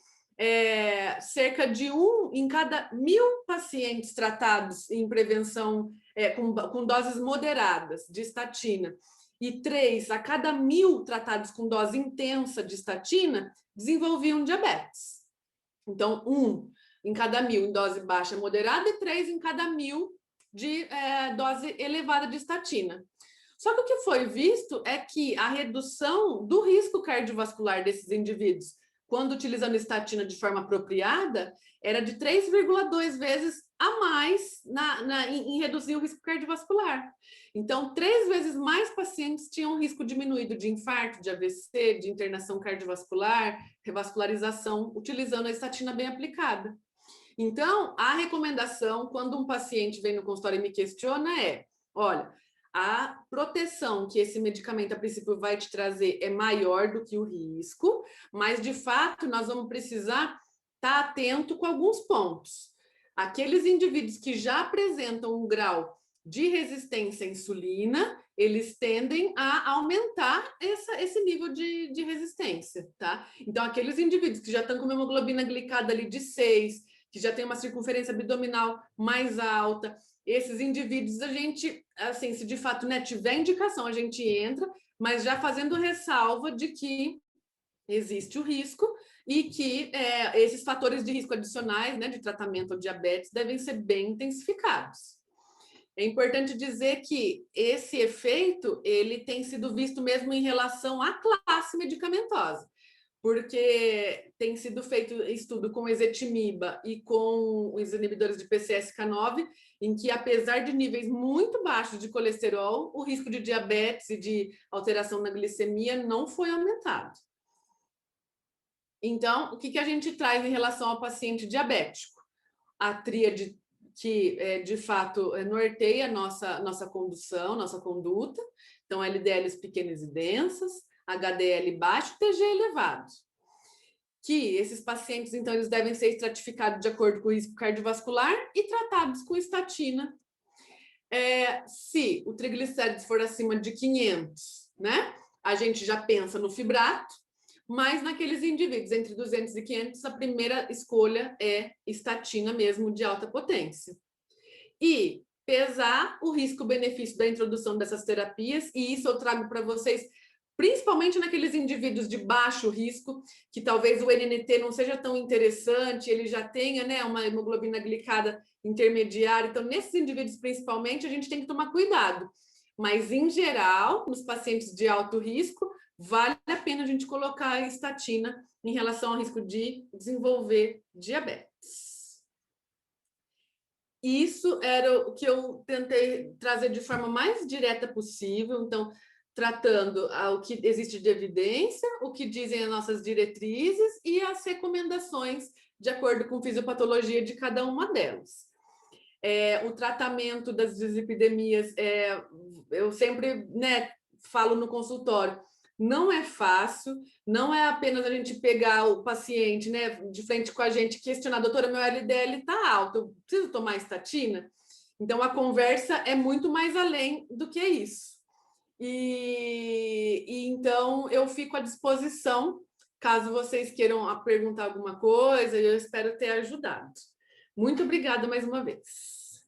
cerca de 1 em cada 1.000 pacientes tratados em prevenção com doses moderadas de estatina e 3 a cada 1.000 tratados com dose intensa de estatina desenvolviam diabetes. Então, 1 em cada 1.000 em dose baixa moderada e 3 em cada 1.000 de dose elevada de estatina. Só que o que foi visto é que a redução do risco cardiovascular desses indivíduos quando utilizando estatina de forma apropriada, era de 3,2 vezes a mais em reduzir o risco cardiovascular. Então, 3 vezes mais pacientes tinham risco diminuído de infarto, de AVC, de internação cardiovascular, revascularização, utilizando a estatina bem aplicada. Então, a recomendação, quando um paciente vem no consultório e me questiona olha, a proteção que esse medicamento, a princípio, vai te trazer é maior do que o risco, mas, de fato, nós vamos precisar estar atento com alguns pontos. Aqueles indivíduos que já apresentam um grau de resistência à insulina, eles tendem a aumentar esse nível de resistência, tá? Então, aqueles indivíduos que já estão com uma hemoglobina glicada ali de 6, que já tem uma circunferência abdominal mais alta, esses indivíduos, a gente, assim, se de fato, né, tiver indicação, a gente entra, mas já fazendo ressalva de que existe o risco e que esses fatores de risco adicionais, né, de tratamento ao diabetes devem ser bem intensificados. É importante dizer que esse efeito, ele tem sido visto mesmo em relação à classe medicamentosa, porque tem sido feito estudo com ezetimiba e com os inibidores de PCSK9, em que, apesar de níveis muito baixos de colesterol, o risco de diabetes e de alteração na glicemia não foi aumentado. Então, o que a gente traz em relação ao paciente diabético? A tríade que, de fato, norteia a nossa condução, nossa conduta. Então, LDLs pequenas e densas, HDL baixo, TG elevado. Que esses pacientes, então, eles devem ser estratificados de acordo com o risco cardiovascular e tratados com estatina. Se o triglicérides for acima de 500, né, a gente já pensa no fibrato, mas naqueles indivíduos entre 200 e 500, a primeira escolha é estatina mesmo de alta potência. E pesar o risco-benefício da introdução dessas terapias, e isso eu trago para vocês principalmente naqueles indivíduos de baixo risco, que talvez o NNT não seja tão interessante, ele já tenha, né, uma hemoglobina glicada intermediária. Então, nesses indivíduos, principalmente, a gente tem que tomar cuidado. Mas, em geral, nos pacientes de alto risco, vale a pena a gente colocar a estatina em relação ao risco de desenvolver diabetes. Isso era o que eu tentei trazer de forma mais direta possível. Então, tratando o que existe de evidência, o que dizem as nossas diretrizes e as recomendações de acordo com a fisiopatologia de cada uma delas. O tratamento das dislipidemias, eu sempre, né, falo no consultório, não é fácil, não é apenas a gente pegar o paciente, né, de frente com a gente e questionar, doutora, meu LDL está alto, eu preciso tomar estatina? Então, a conversa é muito mais além do que isso. E então, eu fico à disposição, caso vocês queiram perguntar alguma coisa, e eu espero ter ajudado. Muito obrigada mais uma vez.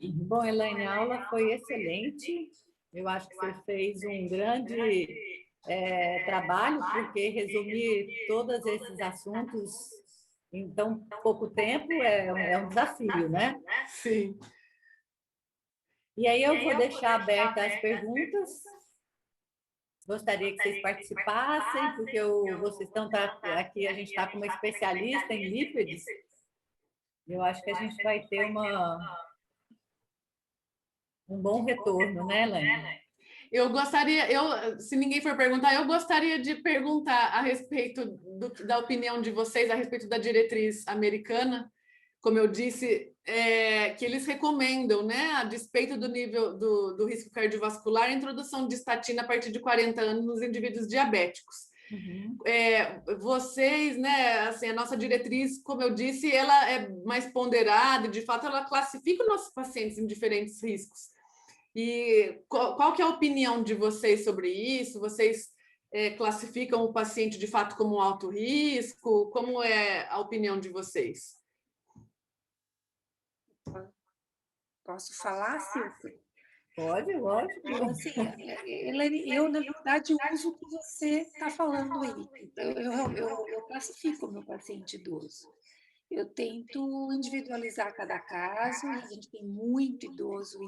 Bom, Elaine, a aula foi excelente. Eu acho que você fez um grande trabalho, porque resumir todos esses assuntos em tão pouco tempo é um desafio, né? Sim. E aí eu vou deixar abertas as perguntas. Gostaria que vocês participassem, porque vocês estão aqui, a gente está com uma especialista em lípides. Eu acho que a gente vai ter um bom retorno, né, Elaine? Eu gostaria, se ninguém for perguntar, eu gostaria de perguntar a respeito da opinião de vocês, a respeito da diretriz americana. Como eu disse, que eles recomendam, né, a despeito do nível do risco cardiovascular, a introdução de estatina a partir de 40 anos nos indivíduos diabéticos. Uhum. Vocês, né, assim, a nossa diretriz, como eu disse, ela é mais ponderada, de fato, ela classifica os nossos pacientes em diferentes riscos. E qual que é a opinião de vocês sobre isso? Vocês classificam o paciente, de fato, como um alto risco? Como é a opinião de vocês? Posso falar, Silvia? Pode, lógico. Assim, eu, na verdade, uso o que você está falando aí. Eu classifico o meu paciente idoso. Eu tento individualizar cada caso, e a gente tem muito idoso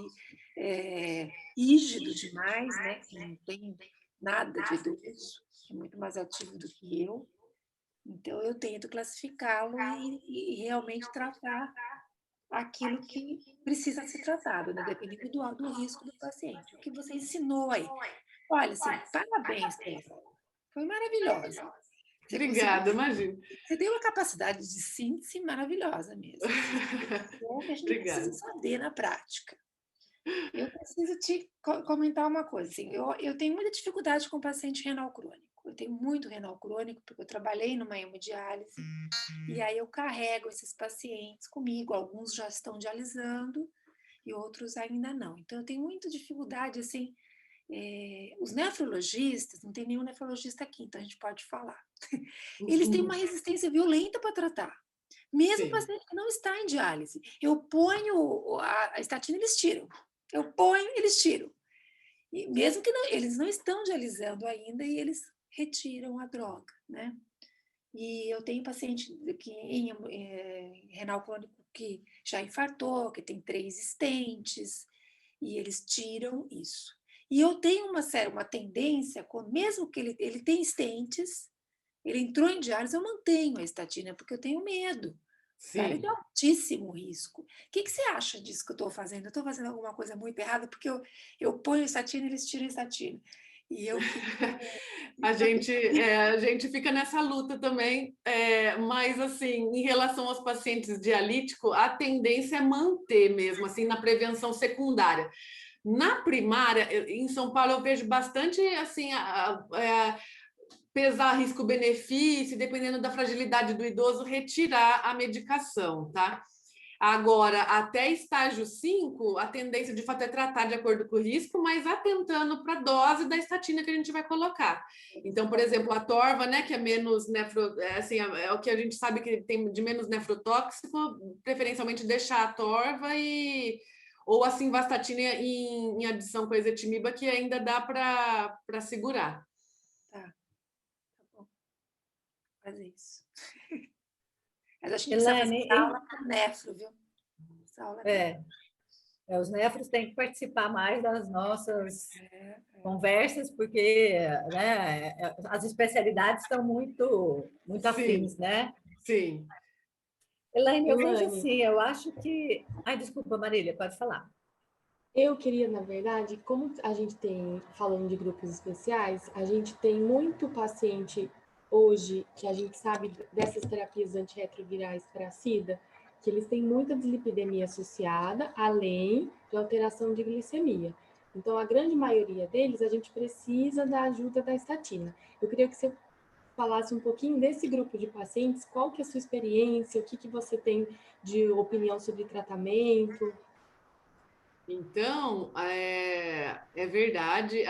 e rígido demais, né? Que não tem nada de idoso, é muito mais ativo do que eu. Então, eu tento classificá-lo e realmente tratar aquilo que precisa ser tratado, né? Dependendo do risco do paciente. O que você ensinou aí. Olha, assim, parabéns, Stefano. Foi maravilhosa. Obrigada, imagino. Você tem uma capacidade de síntese maravilhosa mesmo. É o que a gente precisa saber na prática. Eu preciso te comentar uma coisa. Assim, eu tenho muita dificuldade com paciente renal crônico. Eu tenho muito renal crônico, porque eu trabalhei numa hemodiálise, e aí eu carrego esses pacientes comigo. Alguns já estão dialisando e outros ainda não. Então, eu tenho muita dificuldade, assim, os nefrologistas, não tem nenhum nefrologista aqui, então a gente pode falar. Eles têm uma resistência violenta para tratar. Mesmo o paciente que não está em diálise. Eu ponho a estatina, eles tiram. Eu ponho, eles tiram. E mesmo que eles não estão dialisando ainda, e eles retiram a droga, né? E eu tenho paciente em renal crônico que já infartou, que tem 3 stents, e eles tiram isso. E eu tenho uma tendência, mesmo que ele tem stents, ele entrou em diálise, eu mantenho a estatina, porque eu tenho medo. Cara, de altíssimo risco. O que você acha disso que eu estou fazendo? Eu estou fazendo alguma coisa muito errada, porque eu ponho estatina e eles tiram estatina. E eu fico... A gente fica nessa luta também, mas assim, em relação aos pacientes dialíticos, a tendência é manter mesmo, assim, na prevenção secundária. Na primária, em São Paulo, eu vejo bastante, assim, pesar risco-benefício, dependendo da fragilidade do idoso, retirar a medicação, tá? Agora, até estágio 5, a tendência de fato é tratar de acordo com o risco, mas atentando para a dose da estatina que a gente vai colocar. Então, por exemplo, a torva, né, que é menos é o que a gente sabe que tem de menos nefrotóxico, preferencialmente deixar a torva e ou a simvastatina em adição com a ezetimiba, que ainda dá para segurar. Tá bom. Fazer isso. Mas a gente precisa fazer essa aula para nefro, viu? Essa aula os nefros têm que participar mais das nossas conversas, porque né, as especialidades estão muito afins, né? Sim. Elaine, eu vejo assim, eu acho que... Ai, desculpa, Marília, pode falar. Eu queria, na verdade, como a gente tem, falando de grupos especiais, a gente tem muito paciente hoje, que a gente sabe dessas terapias antirretrovirais para a SIDA, que eles têm muita dislipidemia associada, além de alteração de glicemia. Então, a grande maioria deles, a gente precisa da ajuda da estatina. Eu queria que você falasse um pouquinho desse grupo de pacientes, qual que é a sua experiência, o que você tem de opinião sobre tratamento. Então, é verdade,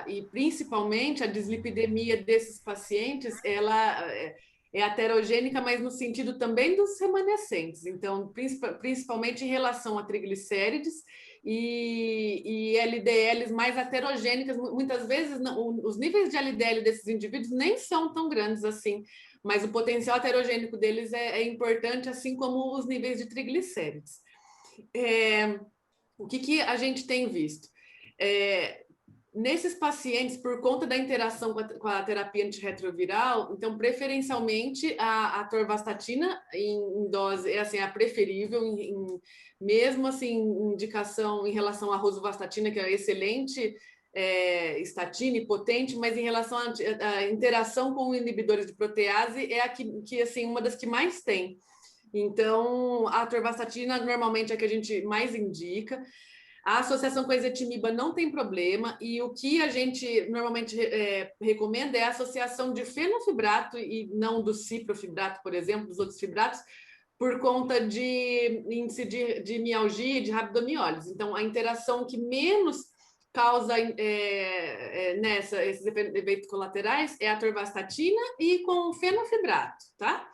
e principalmente a dislipidemia desses pacientes, ela é heterogênica, mas no sentido também dos remanescentes. Então, principalmente em relação a triglicérides e LDLs mais heterogênicas. Muitas vezes, os níveis de LDL desses indivíduos nem são tão grandes assim, mas o potencial heterogênico deles é importante, assim como os níveis de triglicérides. O que a gente tem visto? Nesses pacientes, por conta da interação com a terapia antirretroviral, então, preferencialmente, a atorvastatina em dose é assim, a preferível, mesmo assim, indicação em relação à rosuvastatina, que é excelente estatina e potente, mas em relação à interação com inibidores de protease, é a que assim, uma das que mais tem. Então, a atorvastatina normalmente é a que a gente mais indica. A associação com a ezetimiba não tem problema, e o que a gente normalmente recomenda é a associação de fenofibrato e não do ciprofibrato, por exemplo, dos outros fibratos, por conta de índice de mialgia e de rabdomiólise. Então, a interação que menos causa esses efeitos colaterais é a atorvastatina e com fenofibrato, tá?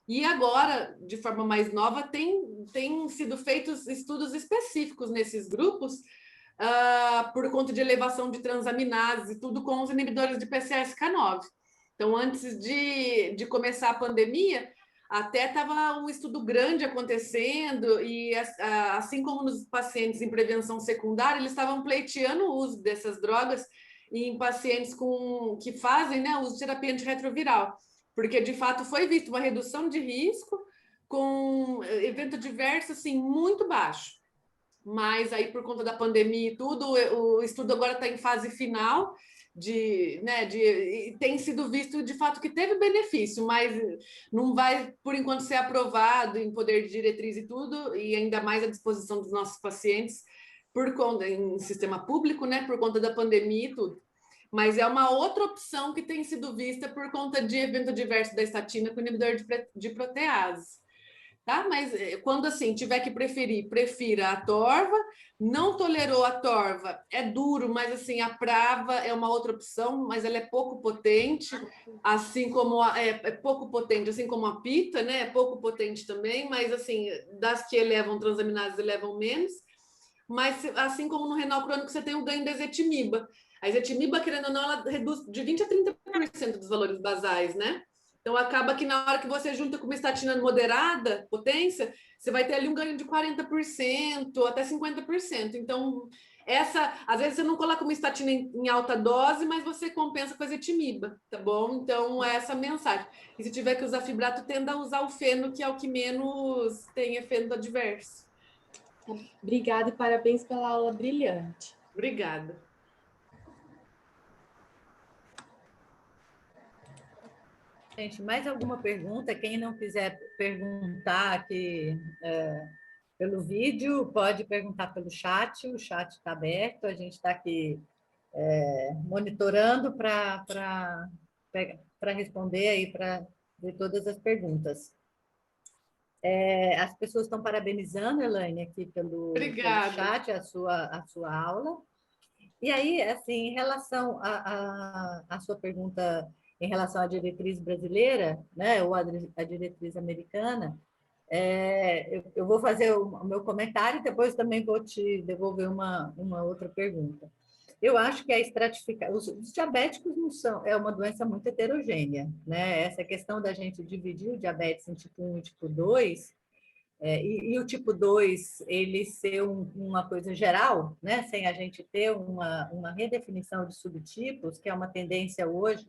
E agora, de forma mais nova, tem sido feitos estudos específicos nesses grupos por conta de elevação de transaminases e tudo com os inibidores de PCSK9. Então, antes de começar a pandemia, até estava um estudo grande acontecendo e, assim como nos pacientes em prevenção secundária, eles estavam pleiteando o uso dessas drogas em pacientes que fazem, né, uso de terapia antirretroviral, porque, de fato, foi visto uma redução de risco com evento adverso, assim, muito baixo. Mas aí, por conta da pandemia e tudo, o estudo agora está em fase final, tem sido visto, de fato, que teve benefício, mas não vai, por enquanto, ser aprovado em poder de diretriz e tudo, e ainda mais à disposição dos nossos pacientes, em sistema público, né, por conta da pandemia e tudo. Mas é uma outra opção que tem sido vista por conta de evento adverso da estatina com inibidor de protease. Tá? Mas quando assim tiver que preferir, prefira a torva. Não tolerou a torva, é duro, mas assim a prava é uma outra opção, mas ela é pouco potente, assim como pouco potente, assim como a pita, né? É pouco potente também, mas assim das que elevam transaminases elevam menos. Mas assim como no renal crônico você tem o ganho da ezetimiba. A ezetimiba, querendo ou não, ela reduz de 20% a 30% dos valores basais, né? Então, acaba que na hora que você junta com uma estatina moderada, potência, você vai ter ali um ganho de 40%, até 50%. Então, às vezes você não coloca uma estatina em alta dose, mas você compensa com a ezetimiba, tá bom? Então, é essa a mensagem. E se tiver que usar fibrato, tenda a usar o feno, que é o que menos tem efeito adverso. Obrigada e parabéns pela aula brilhante. Obrigada. Gente, mais alguma pergunta? Quem não quiser perguntar aqui pelo vídeo, pode perguntar pelo chat. O chat está aberto, a gente está aqui monitorando para responder aí para ver todas as perguntas. As pessoas estão parabenizando, Elaine, aqui pelo chat, a sua aula. E aí, assim, em relação à sua pergunta em relação à diretriz brasileira, né, ou à diretriz americana, Eu vou fazer o meu comentário e depois também vou te devolver uma outra pergunta. Eu acho que a estratificação, os diabéticos não são, é uma doença muito heterogênea, né? Essa questão da gente dividir o diabetes em tipo 1 e tipo 2, e o tipo 2, ele ser uma coisa geral, né? Sem a gente ter uma redefinição de subtipos, que é uma tendência hoje,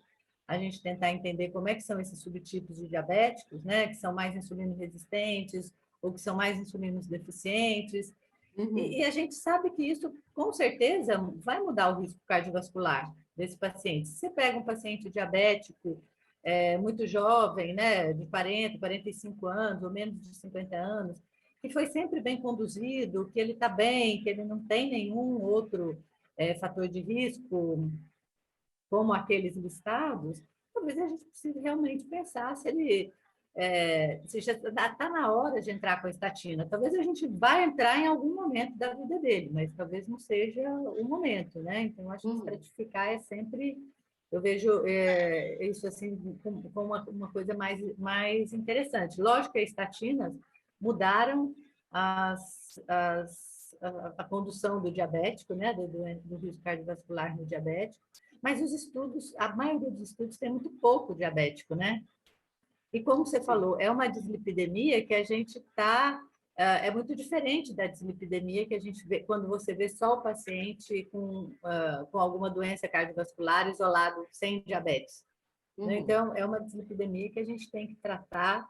a gente tentar entender como é que são esses subtipos de diabéticos, né? Que são mais insulino resistentes ou que são mais insulinos deficientes. Uhum. E a gente sabe que isso, com certeza, vai mudar o risco cardiovascular desse paciente. Se você pega um paciente diabético muito jovem, né, de 40, 45 anos, ou menos de 50 anos, que foi sempre bem conduzido, que ele está bem, que ele não tem nenhum outro fator de risco, como aqueles listados, talvez a gente precise realmente pensar se ele se já está na hora de entrar com a estatina. Talvez a gente vai entrar em algum momento da vida dele, mas talvez não seja o momento, né? Então, acho que estratificar é sempre... Eu vejo isso assim como uma coisa mais interessante. Lógico que as estatinas mudaram a condução do diabético, né? Do risco cardiovascular no diabético, mas os estudos, a maioria dos estudos tem muito pouco diabético, né? E como você falou, é uma dislipidemia que a gente está... É muito diferente da dislipidemia que a gente vê quando você vê só o paciente com alguma doença cardiovascular isolado, sem diabetes. Né? Então, é uma dislipidemia que a gente tem que tratar.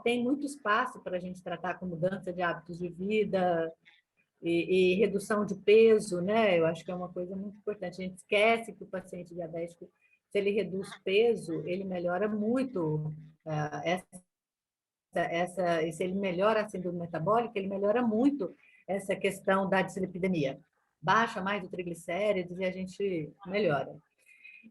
Tem muito espaço para a gente tratar com mudança de hábitos de vida e redução de peso, né? Eu acho que é uma coisa muito importante. A gente esquece que o paciente diabético, se ele reduz peso, ele melhora muito e se ele melhora a síndrome metabólica, ele melhora muito essa questão da dislipidemia. Baixa mais o triglicéridos e a gente melhora.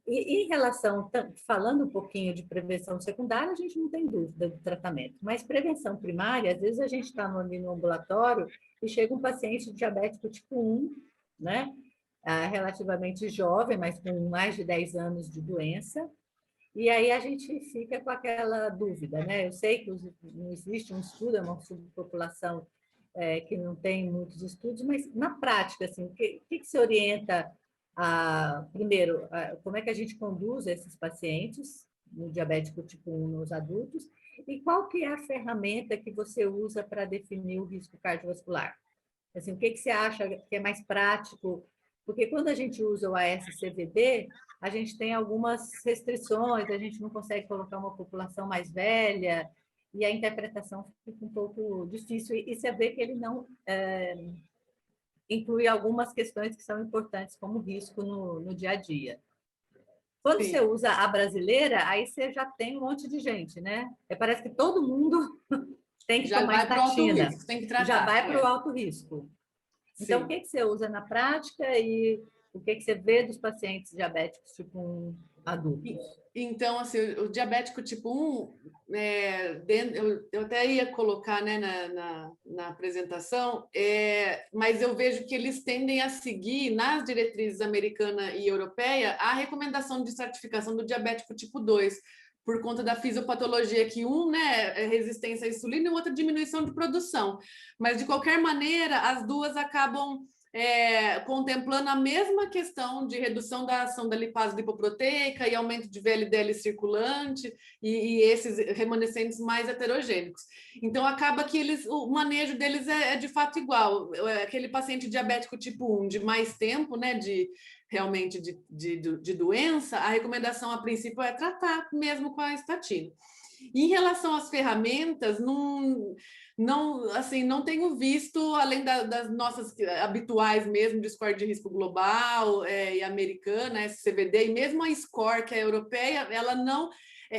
E em relação, falando um pouquinho de prevenção secundária, a gente não tem dúvida do tratamento, mas prevenção primária, às vezes a gente está no ambulatório e chega um paciente diabético tipo 1, né? Relativamente jovem, mas com mais de 10 anos de doença, e aí a gente fica com aquela dúvida, né? Eu sei que não existe um estudo, é uma subpopulação que não tem muitos estudos, mas na prática, assim, o que se orienta primeiro, como é que a gente conduz esses pacientes no diabético tipo 1 nos adultos, e qual que é a ferramenta que você usa para definir o risco cardiovascular? Assim, o que você acha que é mais prático? Porque quando a gente usa o ASCVD, a gente tem algumas restrições, a gente não consegue colocar uma população mais velha, e a interpretação fica um pouco difícil, e você vê que ele não inclui algumas questões que são importantes como risco no dia a dia. Quando você usa a brasileira, aí você já tem um monte de gente, né? Parece que todo mundo tem que tomar estatina. Tem que tratar, já vai para o alto risco. Então, Sim. o que você usa na prática e o que você vê dos pacientes diabéticos tipo 1 adultos? Então, assim, o diabético tipo 1, eu até ia colocar, né, na apresentação, mas eu vejo que eles tendem a seguir, nas diretrizes americana e europeia, a recomendação de estratificação do diabético tipo 2, por conta da fisiopatologia, que um, né, é resistência à insulina e o outro diminuição de produção. Mas, de qualquer maneira, as duas acabam contemplando a mesma questão de redução da ação da lipase lipoproteica e aumento de VLDL circulante e esses remanescentes mais heterogênicos. Então, acaba que o manejo deles é de fato igual. Aquele paciente diabético tipo 1 de mais tempo, né, realmente de doença, a recomendação a princípio é tratar mesmo com a estatina. Em relação às ferramentas, não tenho visto, além das nossas habituais mesmo, de score de risco global e americana, SCVD, e mesmo a SCORE, que é europeia, ela não...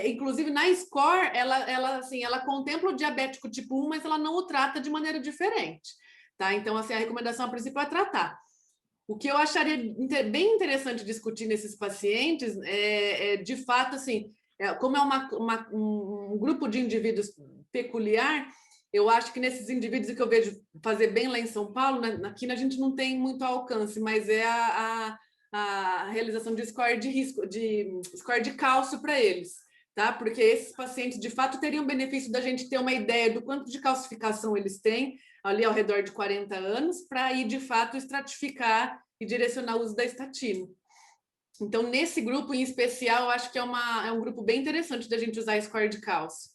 inclusive, na SCORE, ela contempla o diabético tipo 1, mas ela não o trata de maneira diferente. Tá? Então, assim, a recomendação a princípio é tratar. O que eu acharia bem interessante discutir nesses pacientes de fato, assim, como é um grupo de indivíduos peculiar, eu acho que nesses indivíduos que eu vejo fazer bem lá em São Paulo, aqui a gente não tem muito alcance, mas é a realização de score de risco, de score de cálcio para eles. tá? Porque esses pacientes, de fato, teriam benefício da gente ter uma ideia do quanto de calcificação eles têm, ali ao redor de 40 anos, para ir, de fato, estratificar e direcionar o uso da estatina. Então, nesse grupo em especial, eu acho que é um grupo bem interessante da gente usar score de cálcio.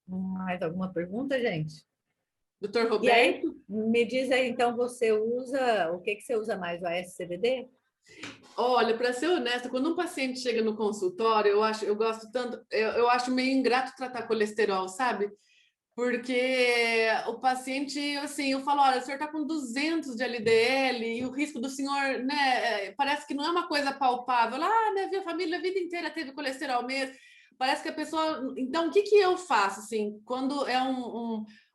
Mais alguma pergunta, gente? Doutor Roberto? E aí, me diz aí, então, você usa, o que você usa mais, o AS-CVD? Olha, para ser honesta, quando um paciente chega no consultório, eu gosto tanto, eu acho meio ingrato tratar colesterol, sabe? Porque o paciente, assim, eu falo, olha, o senhor está com 200 de LDL e o risco do senhor, né, parece que não é uma coisa palpável. Ah, minha família a vida inteira teve colesterol mesmo. Parece que a pessoa... Então, o que eu faço, assim, quando é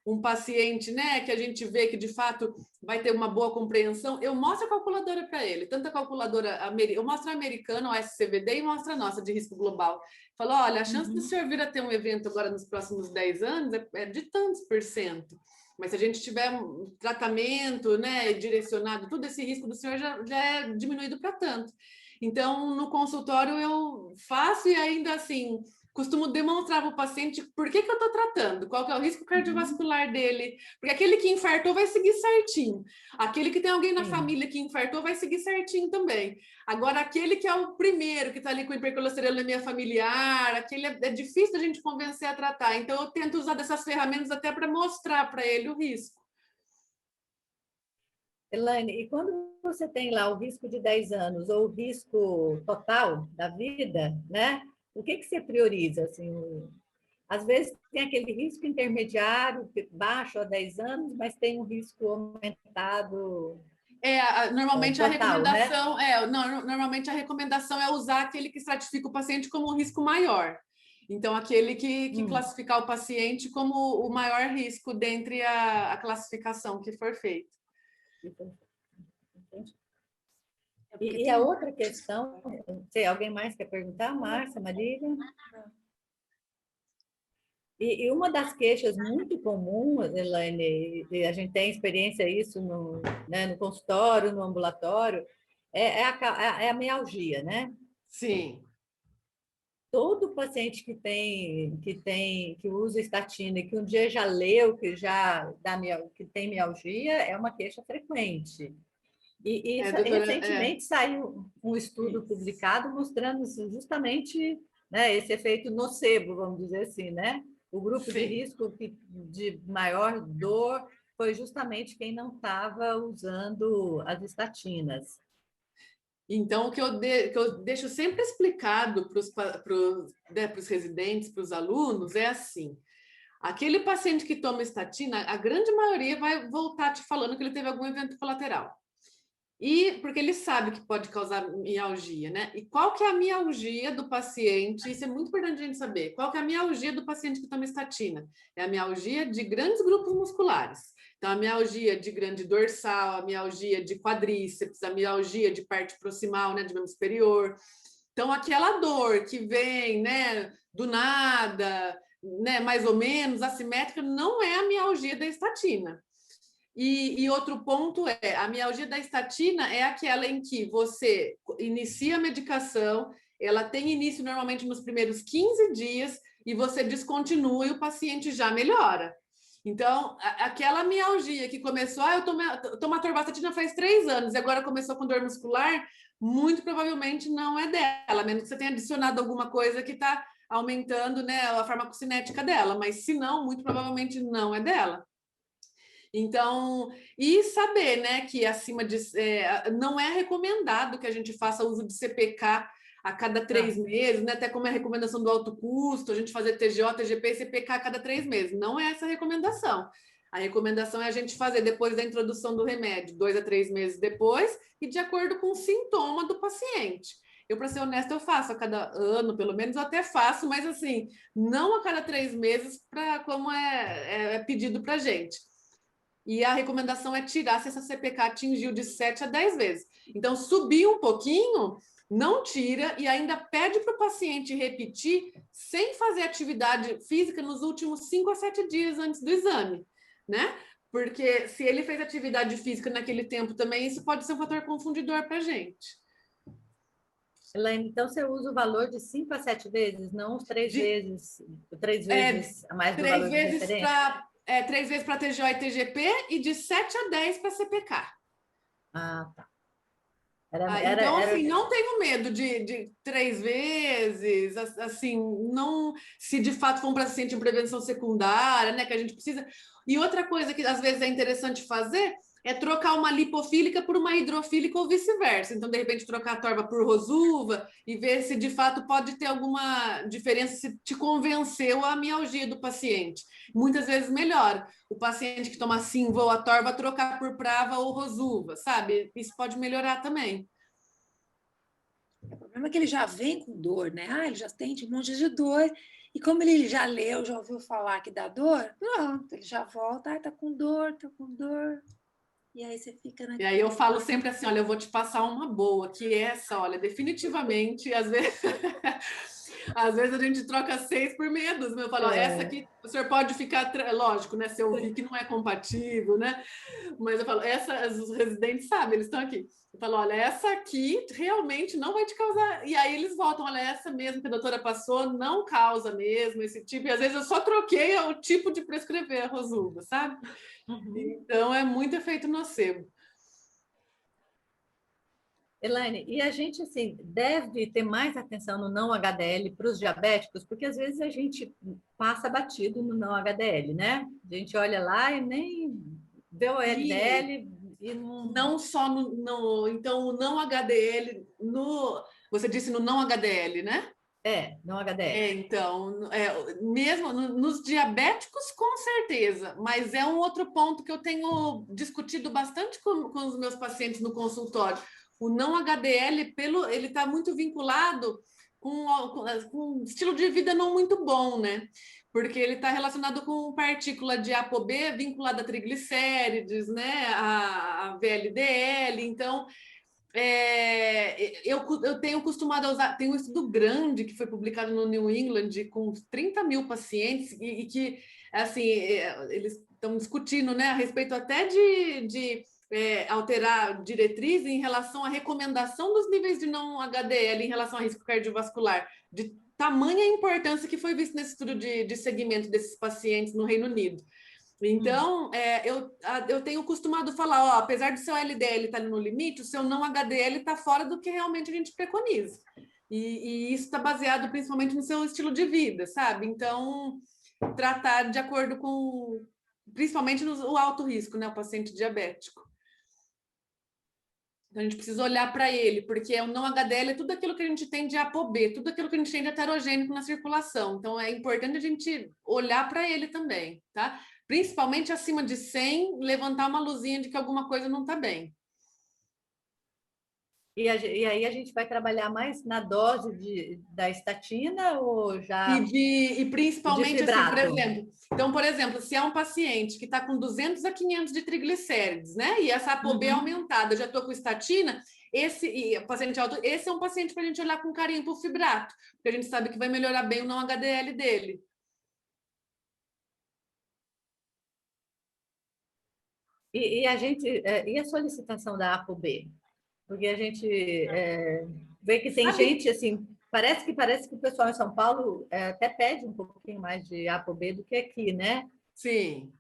um paciente, né, que a gente vê que, de fato, vai ter uma boa compreensão, eu mostro a calculadora para ele, tanto a calculadora, eu mostro a americana, o SCVD, e mostro a nossa de risco global. Falo, olha, a chance do senhor vir a ter um evento agora nos próximos 10 anos é de tantos %. Mas se a gente tiver um tratamento, né, direcionado, tudo esse risco do senhor já é diminuído para tanto. Então, no consultório eu faço e ainda assim costumo demonstrar para o paciente por que eu estou tratando, qual que é o risco cardiovascular dele, porque aquele que infartou vai seguir certinho, aquele que tem alguém na família que infartou vai seguir certinho também. Agora, aquele que é o primeiro que está ali com hipercolesterolemia familiar, aquele é difícil da gente convencer a tratar, então eu tento usar dessas ferramentas até para mostrar para ele o risco. Elaine, e quando você tem lá o risco de 10 anos ou o risco total da vida, né? O que você prioriza? Assim, às vezes tem aquele risco intermediário, baixo a 10 anos, mas tem um risco aumentado. Normalmente total, a recomendação né? Normalmente a recomendação é usar aquele que estratifica o paciente como um risco maior. Então, aquele que classificar o paciente como o maior risco dentre a classificação que for feita. E a outra questão, se alguém mais quer perguntar, Márcia, Marília? E uma das queixas muito comuns, Elaine, e a gente tem experiência isso no consultório, no ambulatório, é a mialgia, né? Sim. Todo paciente que usa estatina e que um dia já leu que tem mialgia é uma queixa frequente. E doutora, recentemente saiu um estudo publicado mostrando justamente, né, esse efeito nocebo, vamos dizer assim, né? O grupo de risco de maior dor foi justamente quem não estava usando as estatinas. Então, o que eu deixo sempre explicado para os residentes, para os alunos, é assim: aquele paciente que toma estatina, a grande maioria vai voltar te falando que ele teve algum evento colateral. Porque ele sabe que pode causar mialgia, né? E qual que é a mialgia do paciente? Isso é muito importante a gente saber. Qual que é a mialgia do paciente que toma estatina? É a mialgia de grandes grupos musculares. Então, a mialgia de grande dorsal, a mialgia de quadríceps, a mialgia de parte proximal, né, de membro superior. Então, aquela dor que vem, né, do nada, né, mais ou menos assimétrica, não é a mialgia da estatina. E outro ponto é, a mialgia da estatina é aquela em que você inicia a medicação, ela tem início normalmente nos primeiros 15 dias e você descontinua e o paciente já melhora. Então, aquela mialgia que começou, eu tomo atorvastatina faz 3 anos e agora começou com dor muscular, muito provavelmente não é dela, a menos que você tenha adicionado alguma coisa que está aumentando, né, a farmacocinética dela, mas se não, muito provavelmente não é dela. Então, e saber, né, que acima de... não é recomendado que a gente faça uso de CPK a cada 3 meses, né? Até como é a recomendação do alto custo, a gente fazer TGO, TGP e CPK a cada 3 meses. Não é essa a recomendação. A recomendação é a gente fazer depois da introdução do remédio, 2 a 3 meses depois, e de acordo com o sintoma do paciente. Eu, para ser honesta, eu faço a cada ano, pelo menos, eu até faço, mas assim, não a cada 3 meses, como é pedido para a gente. E a recomendação é tirar se essa CPK atingiu de 7 a 10 vezes. Então, subir um pouquinho, não tira e ainda pede para o paciente repetir sem fazer atividade física nos últimos 5 a 7 dias antes do exame, né? Porque se ele fez atividade física naquele tempo também, isso pode ser um fator confundidor para a gente. Elaine, então você usa o valor de 5 a 7 vezes, não os 3 vezes a mais do valor de referência? 3 vezes para TGO e TGP e de 7 a 10 para CPK. Ah, tá. Então, assim, não tenho medo de 3 vezes, assim, não, se de fato for um paciente em prevenção secundária, né, que a gente precisa. E outra coisa que às vezes é interessante fazer é trocar uma lipofílica por uma hidrofílica ou vice-versa. Então, de repente, trocar a torba por rosuva e ver se de fato pode ter alguma diferença, se te convenceu a mialgia do paciente. Muitas vezes melhora o paciente que toma Sinva ou a torba trocar por prava ou rosuva, sabe? Isso pode melhorar também. O problema é que ele já vem com dor, né? Ele já tem um monte de dor. E como ele já leu, já ouviu falar que dá dor, pronto, ele já volta, tá com dor, tá com dor. E aí você fica naquele... E aí eu falo sempre assim, olha, eu vou te passar uma boa, que essa, olha, definitivamente, às vezes a gente troca 6 por meia dúzia. Eu falo, ó, essa aqui, o senhor pode ficar, lógico, né? Se eu vi que não é compatível, né? Mas eu falo, os residentes sabem, eles estão aqui. Eu falo, olha, essa aqui realmente não vai te causar. E aí eles voltam, olha, essa mesmo que a doutora passou não causa mesmo esse tipo. E às vezes eu só troquei o tipo de prescrever a rosuva, sabe? Então é muito efeito nocebo. Elaine, e a gente assim, deve ter mais atenção no não HDL para os diabéticos, porque às vezes a gente passa batido no não HDL, né? A gente olha lá e nem vê o LDL e não só então o não HDL você disse no não HDL, né? Não HDL. Então, mesmo nos diabéticos, com certeza, mas é um outro ponto que eu tenho discutido bastante com os meus pacientes no consultório. O não HDL, ele está muito vinculado com um estilo de vida não muito bom, né? Porque ele está relacionado com partícula de ApoB vinculada a triglicérides, né? A VLDL, então... eu tenho costumado a usar, tem um estudo grande que foi publicado no New England com 30 mil pacientes e que, assim, eles estão discutindo, né, a respeito até de alterar diretriz em relação à recomendação dos níveis de não HDL em relação a risco cardiovascular, de tamanha importância que foi visto nesse estudo de segmento desses pacientes no Reino Unido. Então, eu tenho costumado falar, ó, apesar do seu LDL estar no limite, o seu não HDL está fora do que realmente a gente preconiza. E isso está baseado principalmente no seu estilo de vida, sabe? Então, tratar de acordo com, principalmente o alto risco, né? O paciente diabético. Então, a gente precisa olhar para ele, porque o não HDL é tudo aquilo que a gente tem de ApoB, tudo aquilo que a gente tem de heterogênico na circulação. Então, é importante a gente olhar para ele também, tá? Principalmente acima de 100, levantar uma luzinha de que alguma coisa não está bem. E aí a gente vai trabalhar mais na dose da estatina ou já... E principalmente, de assim, por exemplo... Então, por exemplo, se é um paciente que está com 200 a 500 de triglicérides, né? E essa ApoB é aumentada, já estou com estatina, paciente alto, esse é um paciente para a gente olhar com carinho para o fibrato, porque a gente sabe que vai melhorar bem o não HDL dele. E a solicitação da ApoB? Porque a gente vê que tem gente, assim, parece que o pessoal em São Paulo até pede um pouquinho mais de ApoB do que aqui, né? Sim.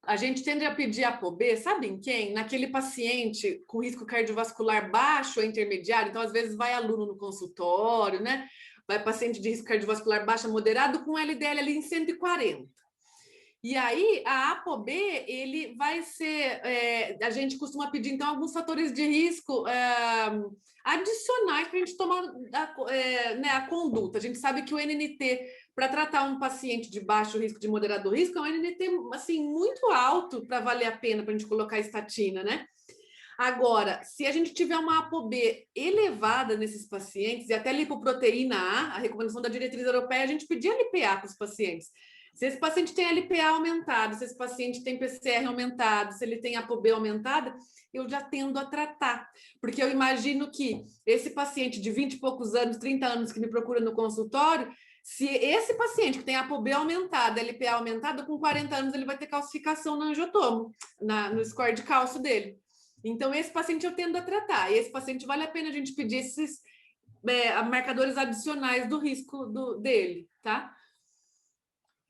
A gente tende a pedir ApoB, sabe em quem? Naquele paciente com risco cardiovascular baixo ou intermediário. Então, às vezes, vai aluno no consultório, né? Vai paciente de risco cardiovascular baixo a moderado com LDL ali em 140. E aí, a ApoB, ele vai ser... a gente costuma pedir, então, alguns fatores de risco adicionais para a gente tomar a conduta. A gente sabe que o NNT, para tratar um paciente de baixo risco, de moderado risco, é um NNT, assim, muito alto para valer a pena para a gente colocar estatina, né? Agora, se a gente tiver uma ApoB elevada nesses pacientes, e até lipoproteína A recomendação da diretriz europeia, a gente pedia LPA para os pacientes. Se esse paciente tem LPA aumentado, se esse paciente tem PCR aumentado, se ele tem ApoB aumentada, eu já tendo a tratar. Porque eu imagino que esse paciente de 20 e poucos anos, 30 anos que me procura no consultório, Se esse paciente que tem ApoB aumentada, LPA aumentada, com 40 anos ele vai ter calcificação no angiotomo, no score de cálcio dele. Então, esse paciente eu tendo a tratar. E esse paciente vale a pena a gente pedir esses marcadores adicionais do risco dele, tá?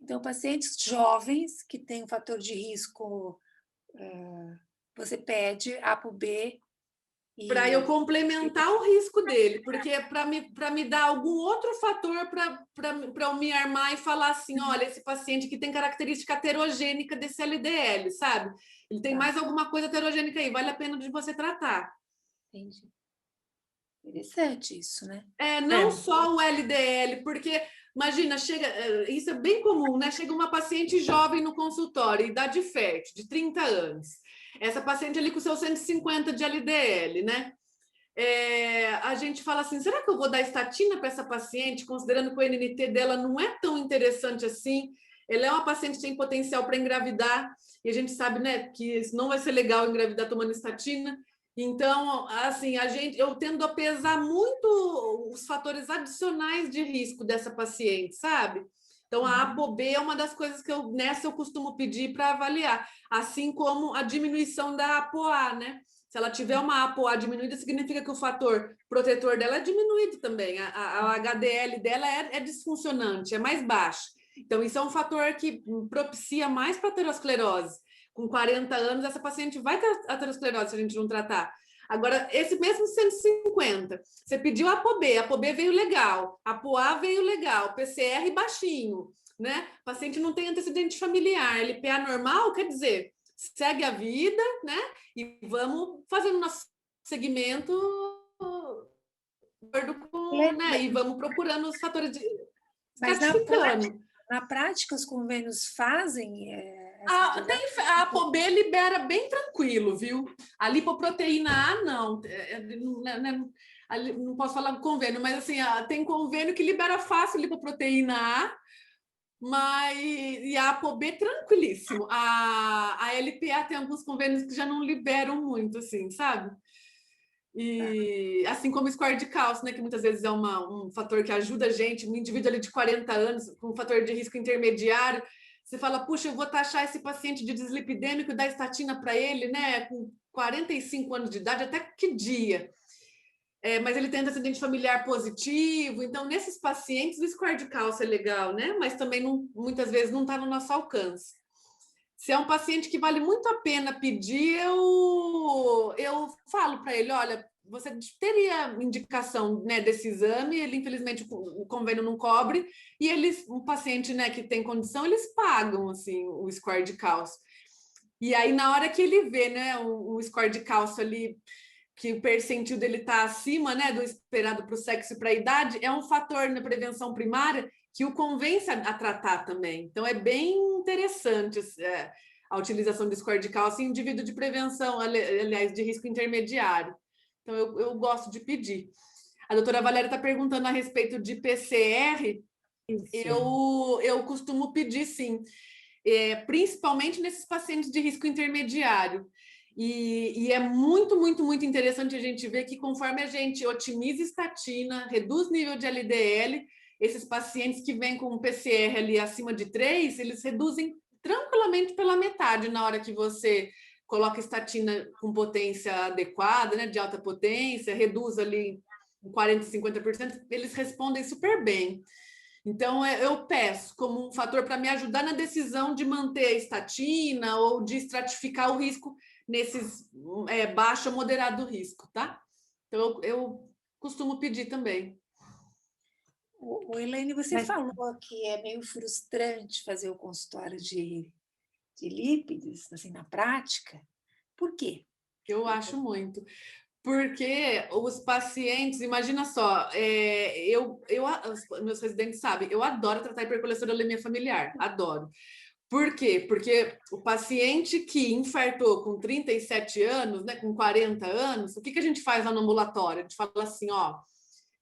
Então, pacientes jovens que têm um fator de risco, você pede ApoB. Para eu complementar o risco dele, porque é para me dar algum outro fator para eu me armar e falar assim, olha, esse paciente que tem característica heterogênica desse LDL, sabe? Ele tem mais alguma coisa heterogênica aí, vale a pena de você tratar. Entendi. Interessante isso, né? Não só o LDL, porque, imagina, isso é bem comum, né? Chega uma paciente jovem no consultório, idade fértil, de 30 anos. Essa paciente ali com seus 150 de LDL, né? A gente fala assim, será que eu vou dar estatina para essa paciente, considerando que o NNT dela não é tão interessante assim? Ela é uma paciente que tem potencial para engravidar, e a gente sabe, né, que isso não vai ser legal engravidar tomando estatina. Então, assim, eu tendo a pesar muito os fatores adicionais de risco dessa paciente, sabe? Então, a ApoB é uma das coisas que eu costumo pedir para avaliar, assim como a diminuição da ApoA, né? Se ela tiver uma ApoA diminuída, significa que o fator protetor dela é diminuído também. A HDL dela é disfuncionante, é mais baixo. Então, isso é um fator que propicia mais para aterosclerose. Com 40 anos, essa paciente vai ter aterosclerose se a gente não tratar. Agora, esse mesmo 150, você pediu a ApoB veio legal, a ApoA veio legal, PCR baixinho, né? O paciente não tem antecedente familiar, LPA normal, quer dizer, segue a vida, né? E vamos fazendo nosso segmento, né? E vamos procurando os fatores de... Mas na prática, os convênios fazem... A ApoB libera bem tranquilo, viu? A lipoproteína A, não. Não posso falar do convênio, mas assim, tem convênio que libera fácil lipoproteína A, e a ApoB tranquilíssimo. A LPA tem alguns convênios que já não liberam muito, assim, sabe? E assim como o score de cálcio, né, que muitas vezes é um fator que ajuda a gente, um indivíduo ali de 40 anos com um fator de risco intermediário, você fala, puxa, eu vou taxar esse paciente de dislipidêmico e dar estatina para ele, né, com 45 anos de idade, até que dia? Mas ele tem antecedente familiar positivo, então nesses pacientes o score de cálcio é legal, né, mas também muitas vezes não está no nosso alcance. Se é um paciente que vale muito a pena pedir, eu falo para ele, olha, você teria indicação, né, desse exame, ele infelizmente o convênio não cobre, e um paciente, né, que tem condição, eles pagam assim, o score de cálcio. E aí, na hora que ele vê, né, o score de cálcio ali, que o percentil dele está acima, né, do esperado para o sexo e para a idade, é um fator na prevenção primária que o convence a tratar também. Então, é bem interessante a utilização do score de cálcio em indivíduo de prevenção, aliás, de risco intermediário. Então, eu gosto de pedir. A doutora Valéria está perguntando a respeito de PCR. Eu costumo pedir, sim, principalmente nesses pacientes de risco intermediário. E é muito, muito, muito interessante a gente ver que conforme a gente otimiza estatina, reduz nível de LDL, esses pacientes que vêm com um PCR ali acima de 3, eles reduzem tranquilamente pela metade na hora que você coloca estatina com potência adequada, né, de alta potência, reduz ali 40%, 50%, eles respondem super bem. Então, eu peço como um fator para me ajudar na decisão de manter a estatina ou de estratificar o risco nesses baixo ou moderado risco, tá? Então, eu costumo pedir também. Elaine, você falou que é meio frustrante fazer o consultório de lípidos, assim, na prática. Por quê? Eu acho muito. Porque os pacientes, imagina só, meus residentes sabem, eu adoro tratar hipercolesterolemia familiar, adoro. Por quê? Porque o paciente que infartou com 37 anos, né, com 40 anos, o que a gente faz lá no ambulatório? A gente fala assim, ó,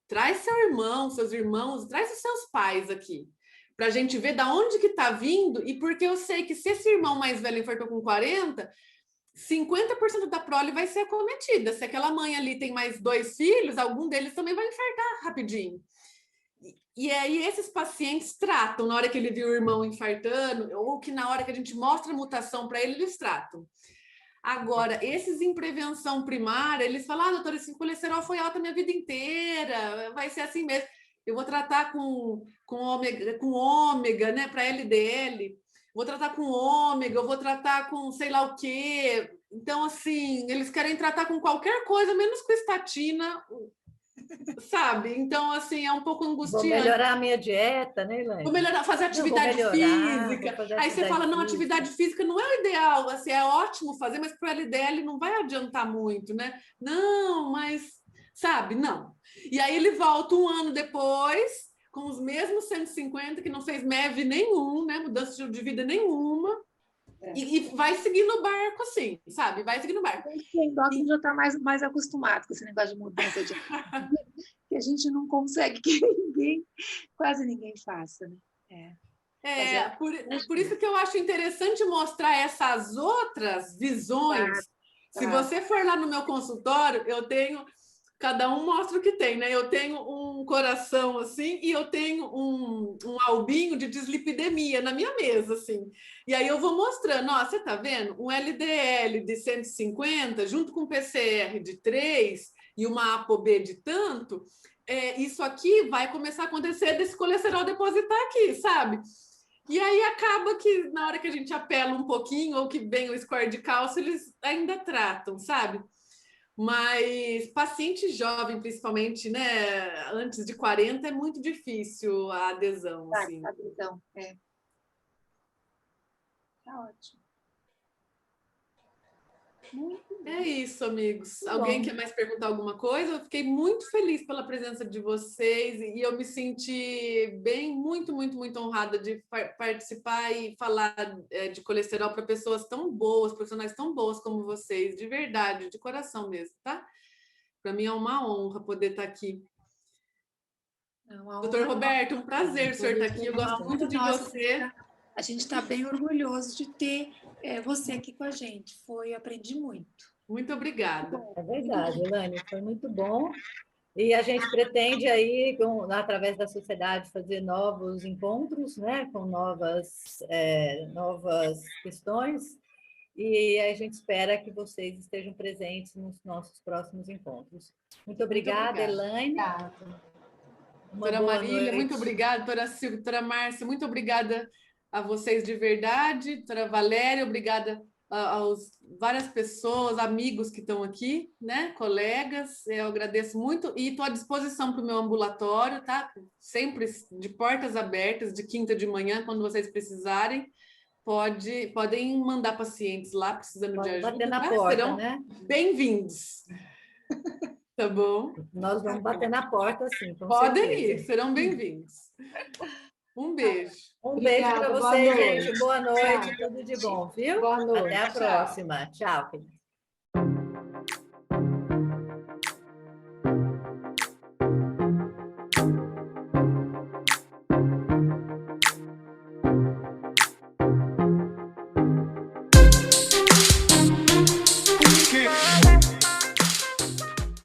traz seu irmão, seus irmãos, traz os seus pais aqui, para a gente ver da onde que está vindo, e porque eu sei que se esse irmão mais velho infartou com 40, 50% da prole vai ser acometida. Se aquela mãe ali tem mais 2 filhos, algum deles também vai infartar rapidinho. E aí esses pacientes tratam, na hora que ele viu o irmão infartando, ou que na hora que a gente mostra a mutação para ele, eles tratam. Agora, esses em prevenção primária, eles falam, doutora, esse colesterol foi alto a minha vida inteira, vai ser assim mesmo. Eu vou tratar com ômega, né, para LDL, vou tratar com ômega, eu vou tratar com sei lá o quê. Então, assim, eles querem tratar com qualquer coisa, menos com estatina, sabe? Então, assim, é um pouco angustiante. Vou melhorar a minha dieta, né, Elaine? Vou melhorar, fazer atividade física. Aí você fala, não, atividade física não é o ideal, assim, é ótimo fazer, mas para o LDL não vai adiantar muito, né? Não, mas, sabe, não. E aí ele volta um ano depois, com os mesmos 150, que não fez MEV nenhum, né? Mudança de vida nenhuma. E vai seguindo o barco, assim, sabe? Vai seguindo o barco. O endócrino já está mais acostumado com esse negócio de mudança de que a gente não consegue que quase ninguém faça, né? Por isso que eu acho interessante mostrar essas outras visões. Se você for lá no meu consultório, eu tenho... Cada um mostra o que tem, né? Eu tenho um coração assim e eu tenho um albinho de dislipidemia na minha mesa, assim. E aí eu vou mostrando, ó, você tá vendo? Um LDL de 150 junto com um PCR de 3 e uma ApoB de tanto, isso aqui vai começar a acontecer desse colesterol depositar aqui, sabe? E aí acaba que na hora que a gente apela um pouquinho ou que vem o score de cálcio, eles ainda tratam, sabe? Mas paciente jovem, principalmente, né, antes de 40, é muito difícil a adesão. Assim. A adesão, Tá ótimo. É isso, amigos. Alguém quer mais perguntar alguma coisa? Eu fiquei muito feliz pela presença de vocês e eu me senti muito honrada de participar e falar de colesterol para pessoas tão boas, profissionais tão boas como vocês, de verdade, de coração mesmo, tá? Para mim é uma honra poder estar aqui. Doutor Roberto, um prazer o senhor estar aqui. Eu gosto muito de você. A gente está bem orgulhoso de ter você aqui com a gente. Aprendi muito. Muito obrigada. É verdade, Elaine, foi muito bom. E a gente pretende aí, através da sociedade, fazer novos encontros, né, com novas questões. E a gente espera que vocês estejam presentes nos nossos próximos encontros. Muito obrigada, Elaine. Doutora Marília, muito obrigada. Doutora Silvia, doutora Márcia, muito obrigada a vocês de verdade. Doutora Valéria, obrigada aos várias pessoas, amigos que estão aqui, né? Colegas, eu agradeço muito e estou à disposição para o meu ambulatório, tá? Sempre de portas abertas, de quinta de manhã, quando vocês precisarem. Podem mandar pacientes lá precisando de ajuda. Bater na porta, serão bem-vindos. Tá bom? Nós vamos bater na porta, sim. Podem ir, serão bem-vindos. Um beijo. Um beijo para vocês, gente. Boa noite, tudo de bom, viu? Boa noite. Até a próxima. Tchau, queridos.